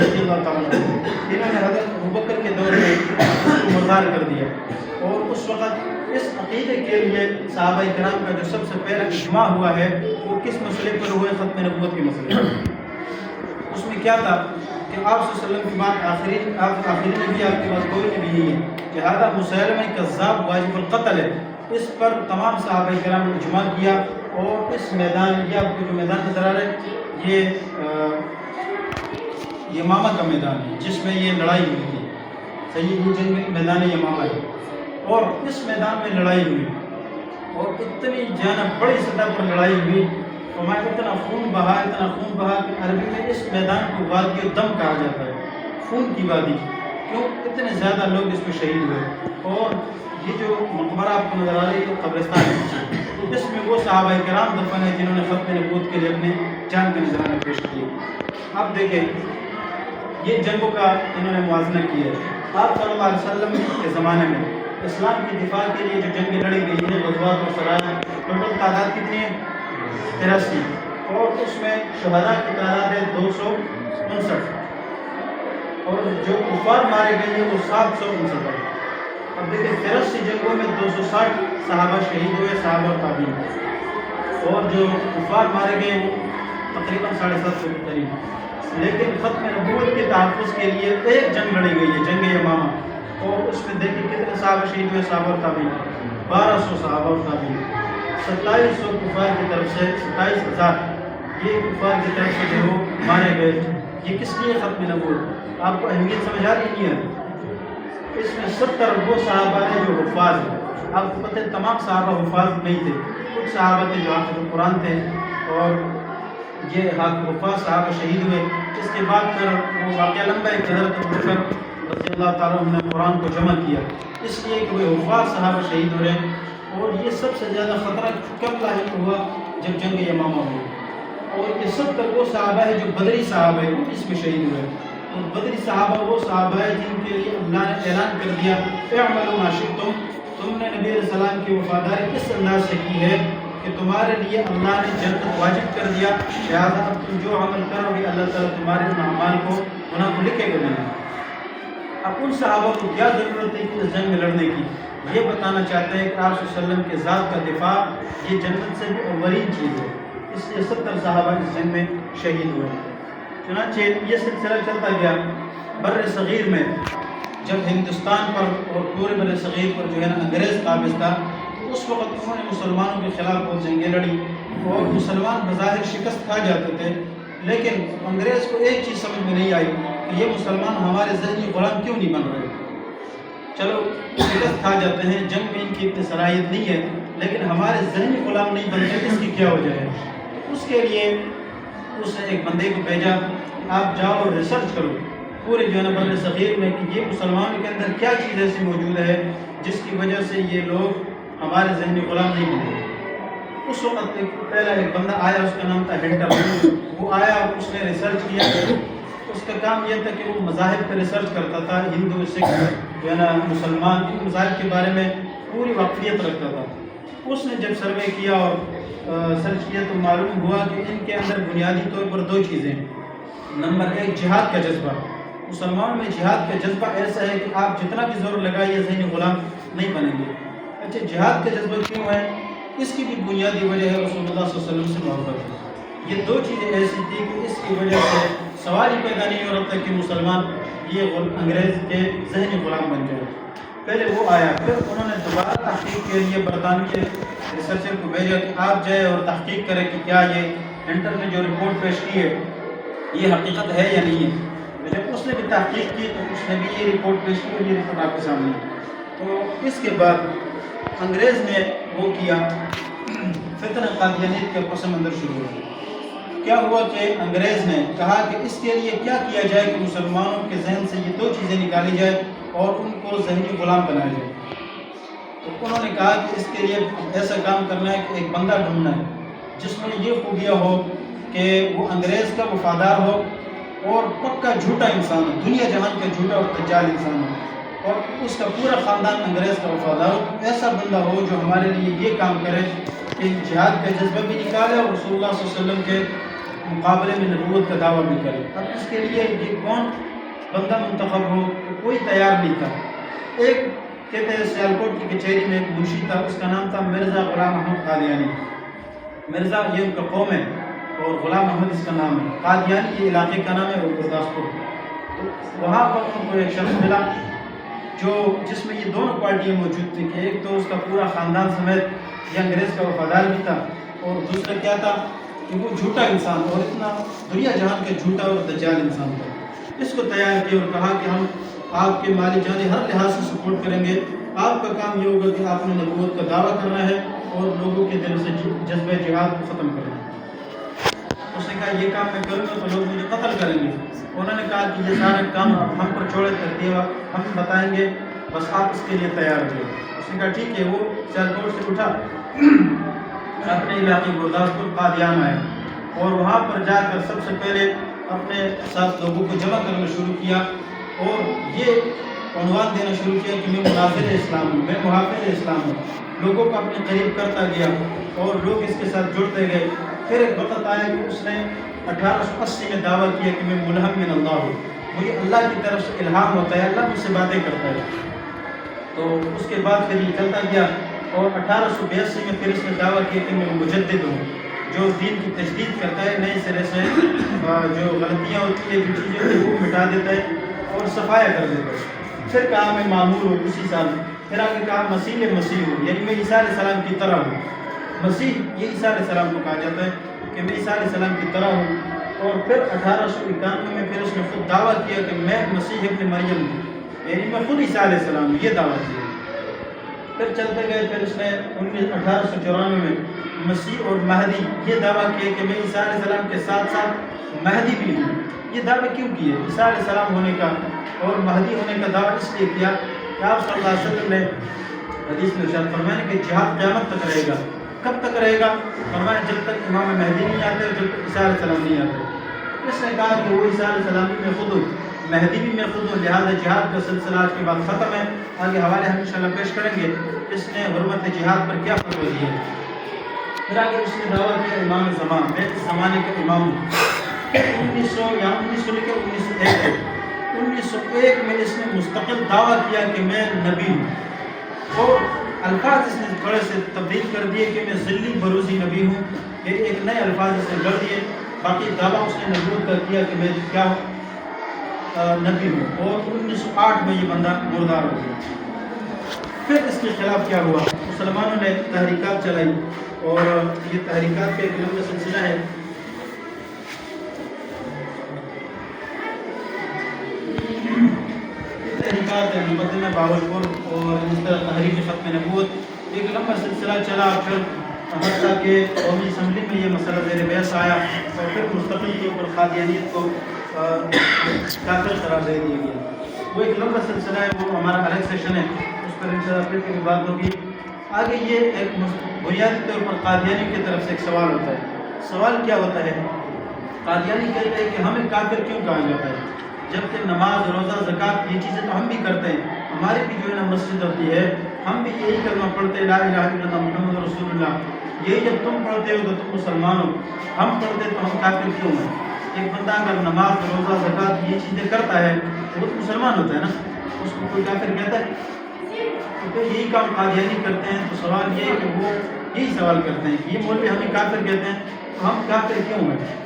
رضی اللہ تعالیٰ عنہ، انہوں نے حضرت ابوبکر کے دور میں اس کو مردار کر دیا. اور اس وقت اس عقیدے کے لیے صحابہ کرام کا جو سب سے پہلا اجماع ہوا ہے وہ کس مسئلے پر ہوا ہے؟ ختم نبوت کے مسئلے پر. اس میں کیا تھا کہ آپ صلی اللہ علیہ وسلم کے بعد آخری نبی آپ کے پاس کوئی نبی نہیں ہے، لہذا مسلمہ کذاب واجب القتل ہے. اس پر تمام صحابہ کرام نے اجماع کیا. اور اس میدان، یہ آپ کو جو میدان نظر آ رہا ہے یہ یمامہ کا میدان ہے جس میں یہ لڑائی ہوئی تھی. صحیح جنگ میں میدان یمامہ ہے اور اس میدان میں لڑائی ہوئی اور اتنی بڑی سطح پر لڑائی ہوئی. ہمارے اتنا خون بہا کہ عربی میں اس میدان کو وادی الدم کہا جاتا ہے، خون کی وادی. کیوں؟ اتنے زیادہ لوگ اس میں شہید ہوئے. اور یہ جو مقبرہ آپ کو نظر آ رہی ہے قبرستان ہے، اس میں وہ صحابہ کرام دفن ہیں جنہوں نے ختم نبوت کے لیے اپنے جان کے نذرانے پیش کیے. آپ دیکھیں یہ جنگوں کا انہوں نے موازنہ کیا ہے. آپ صلی اللہ علیہ وسلم کے زمانے میں اسلام کی دفاع کے لیے جو جنگیں لڑی گئی ہیں، غزوات اور سرائے، ٹوٹل تعداد کتنی ہے؟ 83. اور اس میں شہداء کی تعداد ہے 259 اور جو کفار مارے گئے ہیں وہ 759 ہے. اب دیکھیں 83 جنگوں میں 260 صحابہ شہید ہوئے، صحابہ اور تابعین، اور جو کفار مارے گئے وہ تقریباً 750 کے قریب. لیکن ختم نبوت کے تحفظ کے لیے ایک جنگ لڑی گئی ہے، جنگ یمامہ. اور اس میں دیکھیں کتنے صحابہ شہید ہوئے، صحابہ اور تابعین 1200 صحابہ اور تابعین. 2700 کفار کی طرف سے 27,000 یہ کفار کی طرف سے جو مارے گئے. یہ کس لیے ختم نبوت؟ آپ کو اہمیت سمجھ آ رہی ہے؟ اس میں 70 وہ صحابہ ہیں جو حفاظ ہیں. آپ کو پتہ ہے تمام صحابہ حفاظ نہیں تھے، کچھ صحابہ تھے جو حافظ القرآن تھے اور یہ حفاظ صحابہ شہید ہوئے. اس کے بعد پھر وہ واقعہ لمبا ہے کہ حضرت ابوبکر رضی اللہ تعالیٰ عنہ نے قرآن کو جمع کیا اس لیے کہ وہ حفاظ صحابہ شہید ہو رہے ہیں. اور یہ سب سے زیادہ خطرہ کب لاحق ہوا؟ جب جنگ یمامہ ہوئی. اور یہ 70 وہ صحابہ ہے جو بدری صحابہ ہیں، وہ اس میں شہید ہوئے. اور بدری صحابہ وہ صحابہ ہے جن کے لیے اللہ نے اعلان کر دیا اعملوا ما شئتم. تم نے نبی علیہ السلام کی وفاداری اس انداز سے کی ہے کہ تمہارے لیے اللہ نے جنت واجب کر دیا، لہٰذا اب تم جو عمل کرو گے اللہ تعالیٰ تمہارے ان اعمال کو گناہ کو لکھے گا نہیں. اب ان صحابہ کو کیا ضرورت ہے کہ اس جنگ میں لڑنے کی؟ یہ بتانا چاہتے ہیں کہ آپ صلی اللہ علیہ وسلم کے ذات کا دفاع یہ جنت سے بھی اولین چیز ہے. اس لیے 70 صحابہ اس جنگ میں شہید ہوئے. چنانچہ یہ سلسلہ چلتا گیا. بر صغیر میں جب ہندوستان پر اور پورے بر صغیر پر جو ہے نا انگریز قابض تھا، اس وقت انہوں نے مسلمانوں کے خلاف بہت جنگیں لڑی اور مسلمان بظاہر شکست کھا جاتے تھے. لیکن انگریز کو ایک چیز سمجھ میں نہیں آئی کہ یہ مسلمان ہمارے ذہنی غلام کیوں نہیں بن رہے. چلو شکست کھا جاتے ہیں، جنگ میں ان کی اتنی صلاحیت نہیں ہے، لیکن ہمارے ذہنی غلام نہیں بنتے، اس کی کیا وجہ ہے؟ اس کے لیے اس نے ایک بندے کو بھیجا، آپ جاؤ اور ریسرچ کرو پورے جو ہے نا بر صغیر میں کہ یہ مسلمانوں کے اندر کیا چیز ایسی موجود ہے جس کی وجہ سے یہ لوگ ہمارے ذہنی غلام نہیں بنے۔ اس وقت پہلا ایک بندہ آیا، اس کا نام تھا ہنٹر۔ وہ آیا اور اس نے ریسرچ کیا۔ اس کا کام یہ تھا کہ وہ مذاہب پہ ریسرچ کرتا تھا، ہندو، سکھ، جو ہے نا مسلمان، ان مذاہب کے بارے میں پوری واقفیت رکھتا تھا۔ اس نے جب سروے کیا اور سرچ کیا تو معلوم ہوا کہ ان کے اندر بنیادی طور پر دو چیزیں۔ نمبر ایک، جہاد کا جذبہ۔ مسلمانوں میں جہاد کا جذبہ ایسا ہے کہ آپ جتنا بھی زور لگائیے ذہنی غلام نہیں بنیں گے۔ اچھا، جہاد کا جذبہ کیوں ہے؟ اس کی بھی بنیادی وجہ ہے رسول اللہ صلی اللہ علیہ وسلم سے محبت۔ یہ دو چیزیں ایسی تھیں کہ اس کی وجہ سے سوال ہی پیدا نہیں ہو رہا تھا کہ مسلمان یہ انگریز کے ذہنی غلام بن جائے۔ پہلے وہ آیا، پھر انہوں نے دوبارہ تحقیق کے لیے برطانوی ریسرچر کو بھیجا کہ آپ جائے اور تحقیق کریں کہ کیا یہ ہنٹر نے جو رپورٹ پیش کی ہے یہ حقیقت ہے یا نہیں ہے۔ جب اس نے بھی تحقیق کی تو اس نے بھی یہ رپورٹ پیش کی اور یہ رپورٹ آپ کے سامنے ہے۔ تو اس کے بعد انگریز نے وہ کیا، فتنہ قادیانیت کا پس منظر شروع ہوا۔ کیا ہوا کہ انگریز نے کہا کہ اس کے لیے کیا کیا جائے کہ مسلمانوں کے ذہن سے یہ دو چیزیں نکالی جائے اور ان کو ذہنی غلام بنایا جائے۔ تو انہوں نے کہا کہ اس کے لیے ایسا کام کرنا ہے کہ ایک بندہ ڈھونڈنا ہے جس میں یہ خوبیاں ہو کہ وہ انگریز کا وفادار ہو اور پکا جھوٹا انسان ہو، دنیا جہان کا جھوٹا اور دجال انسان ہو، اور اس کا پورا خاندان انگریز کا وفادار ہو۔ ایسا بندہ ہو جو ہمارے لیے یہ کام کرے کہ جہاد کا جذبہ بھی نکالے اور رسول اللہ صلی اللہ علیہ وسلم کے مقابلے میں نبوت کا دعویٰ بھی کرے۔ اب اس کے لیے یہ کون بندہ منتخب ہو؟ کوئی تیار نہیں تھا۔ ایک کہتے ہیں سیالکوٹ کی کچہری میں ایک منشی تھا، اس کا نام تھا مرزا غلام احمد قادیانی۔ مرزا یہ ان کا قوم ہے اور غلام احمد اس کا نام ہے۔ قادیانی یہ علاقے کا نام ہے اور گرداسپور۔ تو وہاں پر ان کو ایک شخص ملا جس میں یہ دونوں پارٹیاں موجود تھیں کہ ایک تو اس کا پورا خاندان سمیت یہ انگریز کا وفادار بھی تھا، اور دوسرا کیا تھا کہ وہ جھوٹا انسان اور اتنا دنیا جہان کا جھوٹا اور دجال انسان تھا۔ اس کو تیار کیا اور کہا کہ ہم آپ کے مالی جانی ہر لحاظ سے سپورٹ کریں گے، آپ کا کام یہ ہوگا کہ آپ نے نبوت کا دعویٰ کرنا ہے اور لوگوں کے دل سے جذبہ جہاد کو ختم کرنا ہے۔ اس نے کہا یہ کام میں کروں گا تو لوگ مجھے قتل کریں گے۔ انہوں نے کہا کہ یہ سارا کام ہم پر چھوڑے کر دیا، ہم بتائیں گے، بس آپ اس کے لیے تیار ہوئے۔ اس نے کہا ٹھیک ہے۔ وہ سیالکوٹ سے اٹھا، اپنے علاقے گرداسپور قادیان آئے اور وہاں پر جا کر سب سے پہلے اپنے ساتھ لوگوں کو جمع کرنا شروع کیا اور یہ عنوان دینا شروع کیا کہ میں مناظر اسلام ہوں، میں محافظ اسلام ہوں۔ لوگوں کو اپنے قریب کرتا گیا اور لوگ اس کے ساتھ جڑتے گئے۔ پھر ایک وقت آیا کہ اس نے 1880 میں دعویٰ کیا کہ میں ملہم من اللہ ہوں، مجھے اللہ کی طرف سے الہام ہوتا ہے، اللہ مجھ سے باتیں کرتا ہے۔ تو اس کے بعد پھر یہ چلتا گیا اور 1882 میں پھر اس نے دعویٰ کیا کہ میں مجدد ہوں، جو دین کی تجدید کرتا ہے، نئے سرے سے جو غلطیاں ہوتی ہیں، جو چیزیں ہوتی ہیں وہ مٹا دیتا ہے اور صفایا کر دیتا ہے۔ پھر کہا میں معمول ہوں اسی سال۔ پھر آگے کہا مسیح ہوں، یعنی میں عیسیٰ علیہ السلام کی طرح ہوں۔ مسیح یہ عیسیٰ علیہ السلام کو کہا جاتا ہے کہ میں عیسیٰ علیہ السلام کی طرح ہوں۔ اور پھر 1891 میں پھر اس نے خود دعویٰ کیا کہ میں مسیح ابن مریم ہوں، یعنی میں خود عیسیٰ علیہ السلام ہوں، یہ دعویٰ کیا۔ پھر چلتے گئے، پھر اس نے 1894 میں مسیح اور مہدی یہ دعویٰ کیا کہ میں عیسیٰ علیہ السلام کے ساتھ ساتھ مہدی بھی ہوں۔ یہ دعوے کیوں کیے؟ عیسیٰ علیہ السلام ہونے کا اور مہدی ہونے کا دعویٰ اس لیے کیا کہ آپ صلی اللہ علیہ وسلم نے حدیث میں ارشاد فرمایا کہ جہاد قیامت تک رہے گا۔ کب تک رہے گا؟ فرمایا جب تک امام مہدی نہیں آتے اور جب تک عیسیٰ علیہ السلام نہیں آتے۔ اس نے کہا کہ وہ عیسیٰ علیہ السلام بھی میں خود ہوں، مہدی بھی میں خود ہوں، لہٰذا جہاد کا سلسلہ آج کے بعد ختم ہے۔ آگے حوالے ہم انشاءاللہ پیش کریں گے اس نے حرمت جہاد پر کیا فتویٰ دیا۔ پھر آگے اس نے دعویٰ کیا امام زمان، میں اس زمانے کا امام ہوں۔ 1901 میں اس نے مستقل دعویٰ کیا کہ میں نبی ہوں، اور الفاظ اس نے تھوڑے سے تبدیل کر دیے کہ میں ذلی بروزی نبی ہوں، یہ ایک نئے الفاظ اس نے گڑھ دیے۔ باقی دعویٰ اس نے نبوت کا کیا کہ میں کیا ہوں، نبی ہوں۔ اور 1908 میں یہ بندہ مردار ہو گیا۔ پھر اس کے خلاف کیا ہوا؟ مسلمانوں نے تحریکات چلائی اور یہ تحریکات کا ایک لمبا سلسلہ ہے۔ تحریکات مقدمہ باولپور اور اس طرح تحریک ختم نبوت ایک لمبا سلسلہ چلا، پھر حتیٰ کہ قومی اسمبلی میں یہ مسئلہ زیر بحث آیا اور پھر مستقل کے اوپر قادیانیت کو کافر قرار دے دیا گیا۔ وہ ایک لمبا سلسلہ ہے، وہ ہمارا الگ سیشن ہے، اس پر انشاءاللہ پھر کبھی بات ہوگی. آگے یہ ایک بنیادی طور پر قادیانی کی طرف سے ایک سوال ہوتا ہے. سوال کیا ہوتا ہے؟ قادیانی کہتے ہیں کہ ہمیں کافر کیوں کہا جاتا ہے جبکہ نماز روزہ زکوٰۃ یہ چیزیں تو ہم بھی کرتے ہیں, ہماری بھی جو ہے نا مسجد ہوتی ہے, ہم بھی یہی کلمہ پڑھتے ہیں لا الہ الا اللہ محمد رسول اللہ. یہی جب تم پڑھتے ہو تو تم مسلمان ہو, ہم پڑھتے تو ہم کافر کیوں ہیں؟ ایک بندہ اگر نماز روزہ زکوٰۃ یہ چیزیں کرتا ہے تو وہ تو مسلمان ہوتا ہے نا, اس کو کوئی کافر کہتا ہے؟ تو یہی کام قادیانی کرتے ہیں. تو سوال یہ ہے کہ وہ یہی سوال کرتے ہیں کہ یہ مولوی ہمیں کافر کہتے ہیں تو ہم کافر کیوں ہیں؟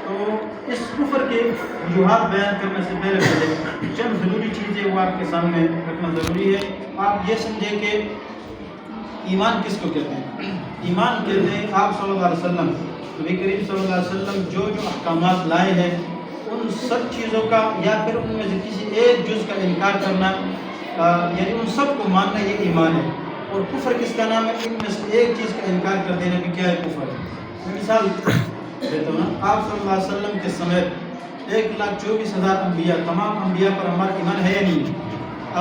تو اس کفر کے وجوہات بیان کرنے سے پہلے چند ضروری چیزیں وہ آپ کے سامنے رکھنا ضروری ہے. آپ یہ سمجھیں کہ ایمان کس کو کہتے ہیں؟ ایمان کہتے ہیں آپ صلی اللہ علیہ وسلم, نبی کریم صلی اللہ علیہ وسلم جو احکامات لائے ہیں ان سب چیزوں کا یا پھر ان میں سے کسی ایک جز کا انکار کرنا, یعنی ان سب کو ماننا, یہ ایمان ہے. اور کفر کس کا نام ہے؟ ان میں سے ایک چیز کا انکار کر دینا کہ کیا ہے کفر ہے. میں مثال دیتا ہوں نا, آپ صلی اللہ علیہ وسلم کے سمیت 1,24,000 انبیاء, تمام انبیاء پر ہمارا ایمان ہے یا نہیں؟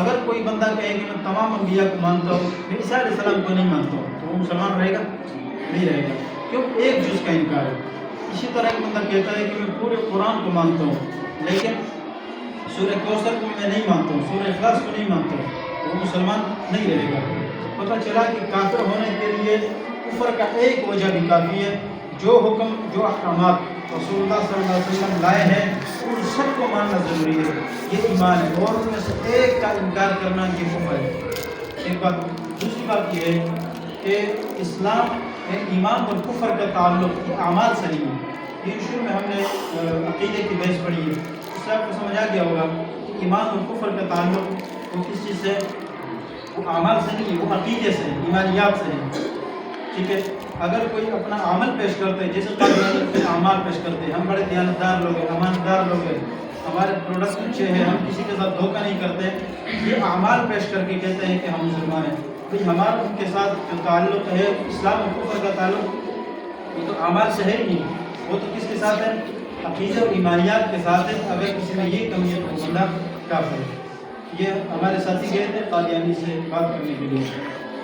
اگر کوئی بندہ کہے کہ میں تمام انبیاء کو مانتا ہوں, میں عیسیٰ علیہ السلام کو نہیں مانتا ہوں, تو وہ مسلمان رہے گا؟ نہیں رہے گا, کیوں؟ ایک جز کا انکار ہے. اسی طرح ایک بندہ کہتا ہے کہ میں پورے قرآن کو مانتا ہوں لیکن سورہ کوثر کو میں نہیں مانتا ہوں, سورہ اخلاص کو نہیں مانتا ہوں, تو وہ مسلمان نہیں رہے گا. پتہ چلا کہ کافر ہونے کے لیے کفر کا ایک وجہ بھی کافی ہے. جو حکم جو احکامات رسول اللہ صلی اللہ علیہ وسلم لائے ہیں ان سب کو ماننا ضروری ہے, یہ ایمان ہے. اور ان میں سے ایک کا انکار کرنا یہ کفر ہے. ایک بات. دوسری بات یہ ہے کہ اسلام میں ایمان اور کفر کا تعلق یہ اعمال سے نہیں ہے. یہ شروع میں ہم نے عقیدے کی بحث پڑھی ہے, اس سے آپ کو سمجھ آ گیا ہوگا کہ ایمان اور کفر کا تعلق وہ کس چیز سے؟ وہ اعمال سے نہیں ہے, وہ عقیدے سے, ایمانیات سے ہے. ٹھیک ہے, اگر کوئی اپنا عمل پیش کرتے ہیں جیسے قادیانی اعمال پیش کرتے ہیں, ہم بڑے دیانتدار لوگ ہیں, امانتدار لوگ ہیں, ہمارے پروڈکٹ اچھے ہیں, ہم کسی کے ساتھ دھوکہ نہیں کرتے, یہ اعمال پیش کر کے کہتے ہیں کہ ہم مسلمان ہیں. بھائی ہمارا ان کے ساتھ جو تعلق ہے اسلام اور کفر کا تعلق, وہ تو اعمال سے ہے ہی نہیں, وہ تو کس کے ساتھ ہے؟ عقیدہ اور ایمانیات کے ساتھ ہے. اگر کسی میں یہ کمی ہے تو وہ بندہ کافر ہے. یہ ہمارے ساتھی گئے تھے قادیانی سے بات کرنے کے لیے,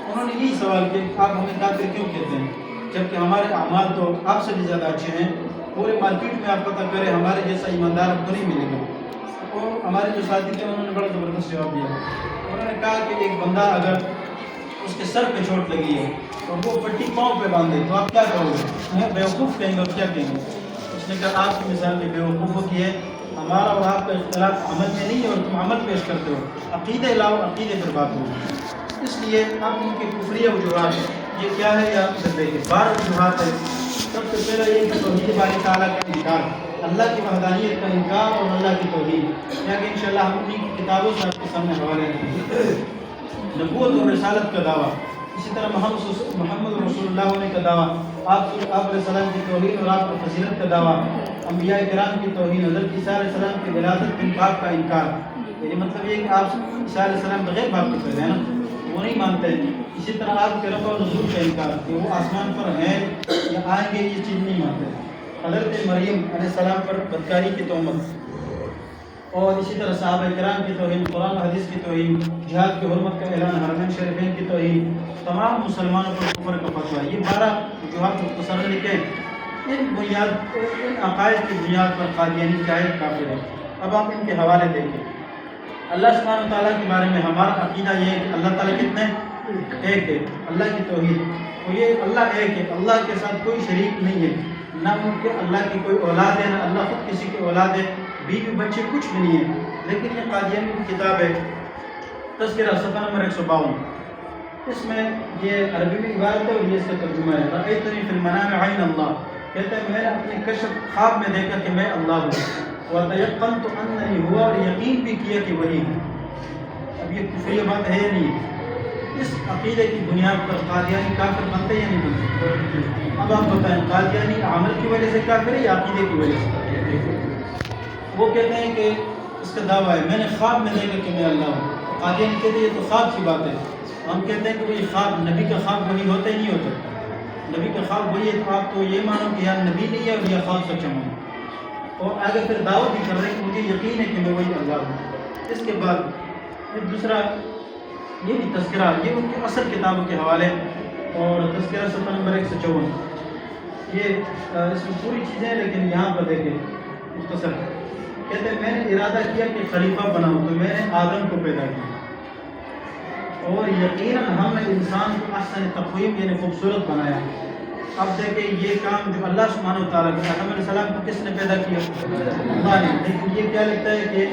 انہوں نے یہی سوال کیا آپ ہمیں کافر کیوں کہتے ہیں جبکہ ہمارے اعمال تو آپ سے بھی زیادہ اچھے ہیں, پورے مارکیٹ میں آپ پتہ کریں ہمارے جیسا ایماندار آپ کو نہیں ملے گا. اور ہمارے جو ساتھی تھے انہوں نے بڑا زبردست جواب دیا. انہوں نے کہا کہ ایک بندہ اگر اس کے سر پہ چوٹ لگی ہے اور وہ پٹی پاؤں پہ باندھے تو آپ کیا کہو گے؟ ہمیں بیوقوف کہیں گے اور کیا کہیں گے؟ اس نے کہا آپ کی مثال میں بیوقوفوں کی ہے, ہمارا اور آپ کا اختلاف عمل میں نہیں ہے اور تم عمل پیش کرتے ہو, عقیدے لاؤ, عقیدے پر بات ہوگی. اس لیے اب ان کی کفریہ وجوہات یہ کیا ہے یا دیکھیں 12 وجوہات ہے. سب سے پہلا یہ کہ توحید باری تعالیٰ کا انکار, اللہ کی وحدانیت کا انکار اور اللہ کی توحید. یہاں کہ انشاءاللہ ہم اپنی کتابوں سے آپ کے سامنے حوالے ہیں. نبوت اور رسالت کا دعویٰ, اسی طرح محمد رسول اللہ ہونے کا دعویٰ, آپ علیہ السلام کی توحید اور آپ کی فضیلت کا دعویٰ, انبیاء کرام کی توحید, حضرت عیسیٰ علیہ السلام کی ولادت بن باپ کا انکار. یعنی مطلب یہ کہ آپ عیسیٰ علیہ السلام بغیر باپ کے پیدا ہے نا, وہ نہیں مانتے. اسی طرح آپ کے رفع و نزول کا انکار کہ وہ آسمان پر ہیں یا آئیں گے, یہ چیز نہیں مانتے. حضرت مریم علیہ السلام پر بدکاری کی تہمت, اور اسی طرح صحابہ کرام کی توہین, قرآن و حدیث کی توہین, جہاد کی حرمت کا اعلان, حرمین شریفین کی توہین, تمام مسلمانوں پر کفر کا فتویٰ. یہ 12 وجوہات مختصر لکھیں. ان عقائد کی بنیاد پر قادیانی چاہے کافر ہے. اب آپ ان کے حوالے دیکھیں. اللہ سبحانہ تعالیٰ کے بارے میں ہمارا عقیدہ یہ ہے کہ اللہ تعالیٰ کتنے؟ ایک ہے. اللہ کی توحید, تو یہ اللہ ایک ہے, اللہ کے ساتھ کوئی شریک نہیں ہے, نہ ان کے اللہ کی کوئی اولاد ہے, نہ اللہ خود کسی کی اولاد ہے, بیوی بچے کچھ بھی نہیں ہے. لیکن یہ قادیانی کی کتاب ہے تذکرہ, صفحہ نمبر 152. اس میں یہ عربی میں عبارت ہے اور یہ اس کا ترجمہ ہے. رأیتنی فی المنام عین اللہ, کہتا ہے میں نے اپنے کشف خواب میں دیکھا کہ میں اللہ ہوں, وَتَيَقَّنْتُ أَنَّنِي هُوَ, اور یقین بھی کیا کہ وہی ہے. اب یہ کفری بات ہے یا نہیں؟ اس عقیدے کی بنیاد پر قادیانی کافر بنتے یا نہیں بنتے؟ اب آپ بتائیں قادیانی عمل کی وجہ سے کافر ہے یا عقیدے کی وجہ سے؟ وہ کہتے ہیں کہ اس کا دعویٰ ہے میں نے خواب میں دیکھا کہ میں اللہ ہوں. قادیانی کہتے ہیں یہ تو خواب کی بات ہے. ہم کہتے ہیں کہ وہی خواب, نبی کا خواب وہی ہوتا ہی نہیں ہوتا. نبی کا خواب وہی ہے, تو آپ تو یہ مانو کہ یار نبی نہیں ہے اور یہ خواب سچا مانو, اور آگے پھر دعوت بھی کر رہے ہیں کہ مجھے یقین ہے کہ میں وہی اللہ ہوں. اس کے بعد ایک دوسرا یہ بھی تذکرہ، یہ ان کی اصل کتابوں کے حوالے، اور تذکرہ صفحہ نمبر 154. یہ اس میں پوری چیزیں ہیں، لیکن یہاں پر دیکھیں مختصر. کہتے ہیں میں نے ارادہ کیا کہ خلیفہ بناؤں تو میں نے آدم کو پیدا کیا، اور یقیناً ہم نے انسان کو احسن تقویم یعنی خوبصورت بنایا. اب دیکھیں یہ کام جو اللہ سبحانہ و تعالیٰ کے آدم علیہ السلام کو کس نے پیدا کیا؟ اللہ نے. لیکن یہ کیا لکھتا ہے کہ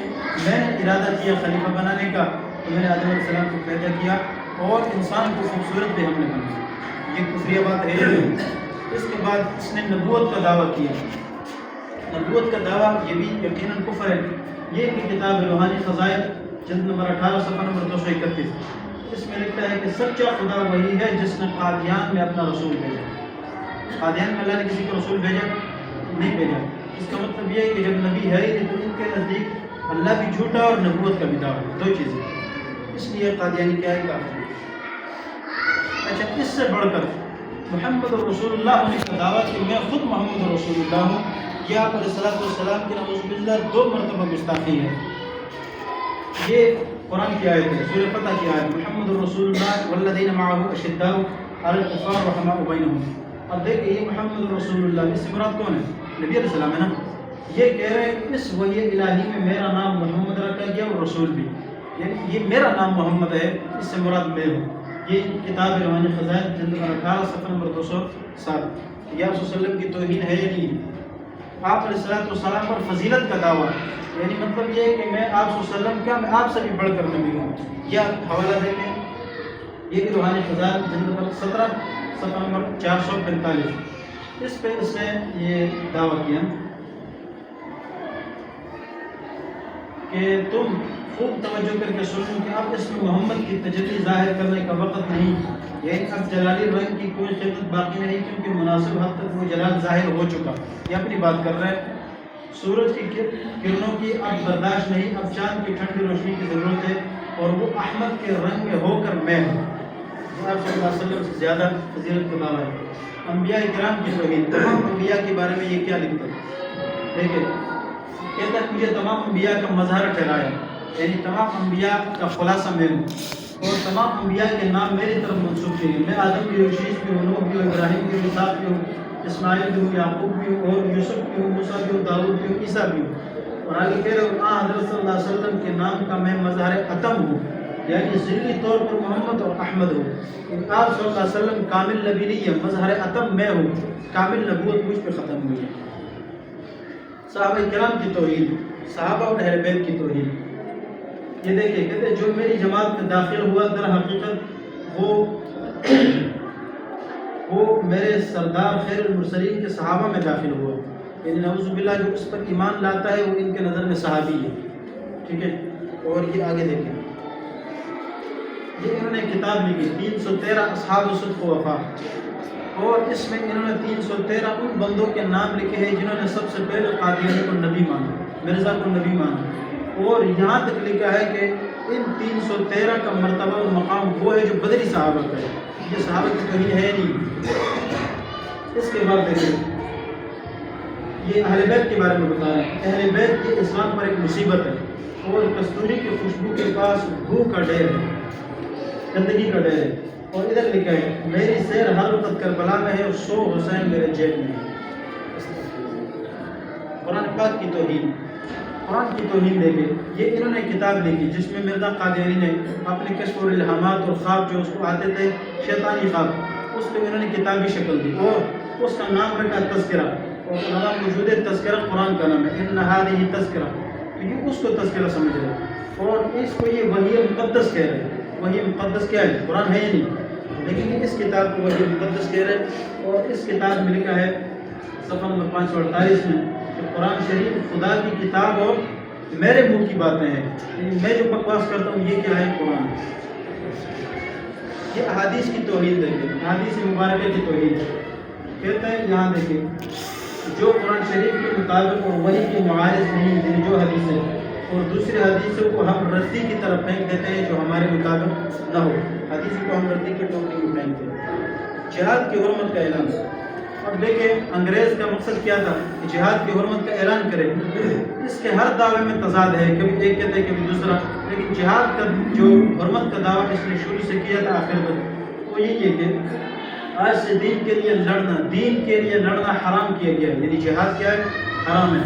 میں نے ارادہ کیا خلیفہ بنانے کا تو میں نے آدم علیہ السلام کو پیدا کیا، اور انسان کو خوبصورت بھی ہم نے بنایا. یہ کفریہ بات ہے. اس کے بعد اس نے نبوت کا دعویٰ کیا. نبوت کا دعویٰ یہ بھی یقیناً کفر ہے. یہ بھی کتاب روحانی فضائل جلد نمبر 18 صفحہ نمبر 231. اس میں لکھتا ہے کہ سچا خدا وہی ہے جس نے قادیان میں اپنا رسول بھیجا. قادیان میں اللہ نے کسی کو رسول بھیجا نہیں بھیجا. اس کا مطلب یہ ہے کہ جب نبی ہے ہی تو ان کے نزدیک اللہ بھی جھوٹا اور نبوت کا بھی دعویٰ، دو چیزیں. اس لیے قادیانی کیا ہے؟ کافر. اچھا، اس سے بڑھ کر محمد رسول اللہ ہونے کا دعویٰ کہ میں خود محمد رسول اللہ ہوں، یہ آپ علیہ السلام کی نعوذ باللہ 2 مرتبہ گستاخی ہے. یہ قرآن کی آیت ہے، سورہ فتح کی آیت، محمد رسول اللہ والذین معه اشداء علی الکفار رحماء بینہم. اب دیکھیں یہ محمد رسول اللہ، اس سے مراد کون ہے؟ نبی علیہ السلام ہے نا. یہ کہہ رہے ہیں اس وحی الہی میں میرا نام محمد رکھا گیا اور رسول بھی، یعنی یہ میرا نام محمد ہے، اس سے مراد میں ہوں. یہ کتاب روحانی فضائل جلد نمبر 18 صفحہ نمبر 207. یہ آپ صلی اللہ علیہ وسلم کی توہین ہے یا نہیں؟ آپ علیہ السلام پر فضیلت کا دعویٰ، یعنی مطلب یہ ہے کہ میں آپ صلی اللہ علیہ وسلم کیا میں آپ سے بھی بڑھ کر نبی ہوں. یہ حوالہ دیکھیں، یہ بھی روحانی فضائل جلد نمبر 17 صفحہ نمبر 445. اس پہ اس نے یہ دعویٰ کیا کہ تم خوب توجہ کر کے سنو کہ اب اس میں محمد کی تجلی ظاہر کرنے کا وقت نہیں، یعنی اب جلالی رنگ کی کوئی خدمت باقی نہیں، کیونکہ مناسب حد تک وہ جلال ظاہر ہو چکا. یہ اپنی بات کر رہے ہیں. سورج کی کرنوں کی اب برداشت نہیں، اب چاند کی ٹھنڈی روشنی کی ضرورت ہے، اور وہ احمد کے رنگ میں ہو کر میں ہوں. آپ صلی اللہ علیہ وسلم سے زیادہ فضیلت کا دعویٰ ہے. انبیاء کرام کی توہین، تمام انبیاء کے بارے میں یہ کیا لکھتا ہے؟ دیکھیں کہتا ہے مجھے تمام انبیاء کا مظہر ٹھہرایا، یعنی تمام انبیاء کا خلاصہ میں ہوں، اور تمام انبیاء کے نام میری طرف منسوب کیے. میں آدم بھی ہوں، شیش بھی ہوں، نوح بھی ہوں، ابراہیم بھی ہوں، اسحاق بھی ہوں، اسماعیل بھی ہوں، یعقوب بھی ہوں، اور یوسف بھی ہوں، موسیٰ بھی ہوں، داؤد بھی ہوں، عیسیٰ بھی ہوں. اور آگے کہہ رہے ہوں حضرت صلی اللہ علیہ وسلم کے نام کا میں مظہر اتم ہوں، یعنی ذلی طور پر محمد اور احمد ہوں. آپ صلی اللہ علیہ وسلم کامل نبی نہیں ہے، مظہر اتم میں ہوں، کامل نبوت مجھ پہ ختم ہوئی ہے. صحابہ کرام کی توہین، صحابہ اور اہل بیت کی توہین. یہ دیکھیں کہتے ہیں جو میری جماعت میں داخل ہوا در حقیقت وہ میرے سردار خیر المرسلین کے صحابہ میں داخل ہوا، یعنی نعوذ باللہ جو اس پر ایمان لاتا ہے وہ ان کے نظر میں صحابی ہے. ٹھیک ہے. اور یہ آگے دیکھیں، یہ انہوں نے کتاب لکھی 313 اصحاب صدق و وفا، اور اس میں انہوں نے 313 ان بندوں کے نام لکھے ہیں جنہوں نے سب سے پہلے قادیانی کو نبی مانا، مرزا کو نبی مانا. اور یہاں تک لکھا ہے کہ ان 313 کا مرتبہ و مقام وہ ہے جو بدری صحابہ کا ہے. یہ صحابہ کی توہین ہے نہیں. اس کے بعد دیکھیں یہ اہل بیت کے بارے میں بتا رہے ہیں. اہل بیت یہ اسلام پر ایک مصیبت ہے، اور کستوری کی خوشبو کے پاس بھو کا ڈیر ہے، گندگی کا ڈیر ہے. اور ادھر لکھا ہے میری سیر ہر وقت کربلا میں ہے اور 100 حسین میرے جیب میں ہے. قرآن پاک کی توہین، قرآن کی توہین دیکھیں. یہ انہوں نے کتاب لکھی جس میں مرزا قادیانی نے اپنے کشف اور الہامات اور خواب جو اس کو آتے تھے شیطانی خواب، اس پہ انہوں نے کتابی شکل دی، اور اس کا نام رکھا تذکرہ. اور علماء موجود ہے تذکرہ قرآن کا نام ہے، ان ہذہ تذکرہ، تو یہ اس کو تذکرہ سمجھ رہے ہیں، اور اس کو یہ وحی مقدس کہہ رہے ہیں. وحی مقدس کیا ہے؟ قرآن ہے یا نہیں، لیکن یہ اس کتاب کو وحی مقدس کہہ رہے ہیں. اور اس کتاب میں لکھا ہے صفحہ نمبر 548 میں کہ قرآن شریف خدا کی کتاب اور میرے منہ کی باتیں ہیں، یعنی میں جو بکواس کرتا ہوں یہ کیا ہے؟ قرآن. یہ احادیث کی توہین دیکھیں، احادیث مبارکہ کی توہین. کہتے ہیں یہاں دیکھیں جو قرآن شریف کے مطابق اور وحی کے معارض نہیں، یعنی جو حدیث ہے، اور دوسری حدیثوں کو ہم ردی کی طرف پھینک دیتے ہیں جو ہمارے مطابق نہ ہو. حدیث کو ہم ردی کے ٹوکری میں پھینکتے ہیں. جہاد کی حرمت کا اعلان. اب دیکھیں انگریز کا مقصد کیا تھا کہ جہاد کی حرمت کا اعلان کرے. اس کے ہر دعوے میں تضاد ہے، کبھی ایک کہتے ہیں کبھی دوسرا، لیکن جہاد کا جو حرمت کا دعویٰ اس نے شروع سے کیا تھا آخر تک وہ یہی ہے کہ آج سے دین کے لیے لڑنا حرام کیا گیا ہے. یعنی جہاد کیا ہے؟ حرام ہے.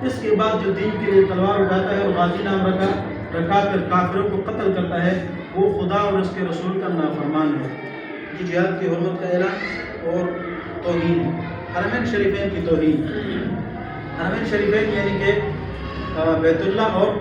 اس کے بعد جو دین کے لیے تلوار اٹھاتا ہے اور غازی نام رکھا کر کافروں کو قتل کرتا ہے وہ خدا اور اس کے رسول کا نافرمان ہے. یہ جہاد کی حرمت کا اعلان اور توہین ہے. حرمین شریفین کی توہین. حرمین شریفین یعنی کہ بیت اللہ اور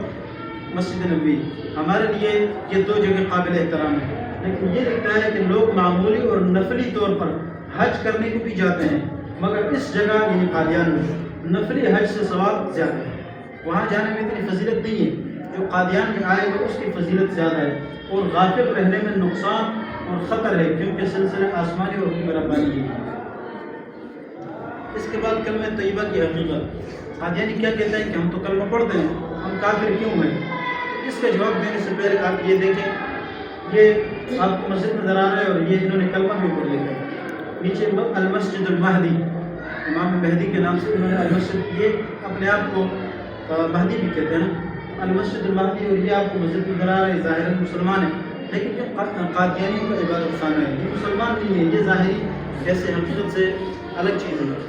مسجد نبوی ہمارے لیے یہ دو جگہ قابل احترام ہے، لیکن یہ لکھتا ہے کہ لوگ معمولی اور نفلی طور پر حج کرنے کو بھی جاتے ہیں، مگر اس جگہ یعنی قادیان میں نفلی حج سے ثواب زیادہ ہے. وہاں جانے میں اتنی فضیلت نہیں ہے، جو قادیان میں آئے گا اس کی فضیلت زیادہ ہے. اور غافل رہنے میں نقصان اور خطر ہے، کیونکہ سلسلہ آسمانی اور حکم ربانی ہے. اس کے بعد کلمہ طیبہ کی حقیقت. قادیانی کیا کہتا ہے کہ ہم تو کلمہ پڑھتے ہیں، ہم کافر کیوں ہیں؟ اس کا جواب دینے سے پہلے آپ یہ دیکھیں، یہ آپ کو مسجد نظر آ رہا ہے اور یہ انہوں نے کلمہ بھی اوپر لکھا ہے. نیچے المسجد المہدی، امام مہدی کے نام سے انہوں نے المسجد، یہ اپنے آپ کو مہدی بھی کہتے ہیں نا، المسجد المہدی. اور یہ آپ کو مسجد نظر آ رہا ہے، ظاہراً مسلمان ہے، لیکن یہ قادیانیوں کا عبادت خانہ ہے. یہ مسلمان نہیں ہے، یہ ظاہری جیسے حقیقت سے الگ چیز ہے.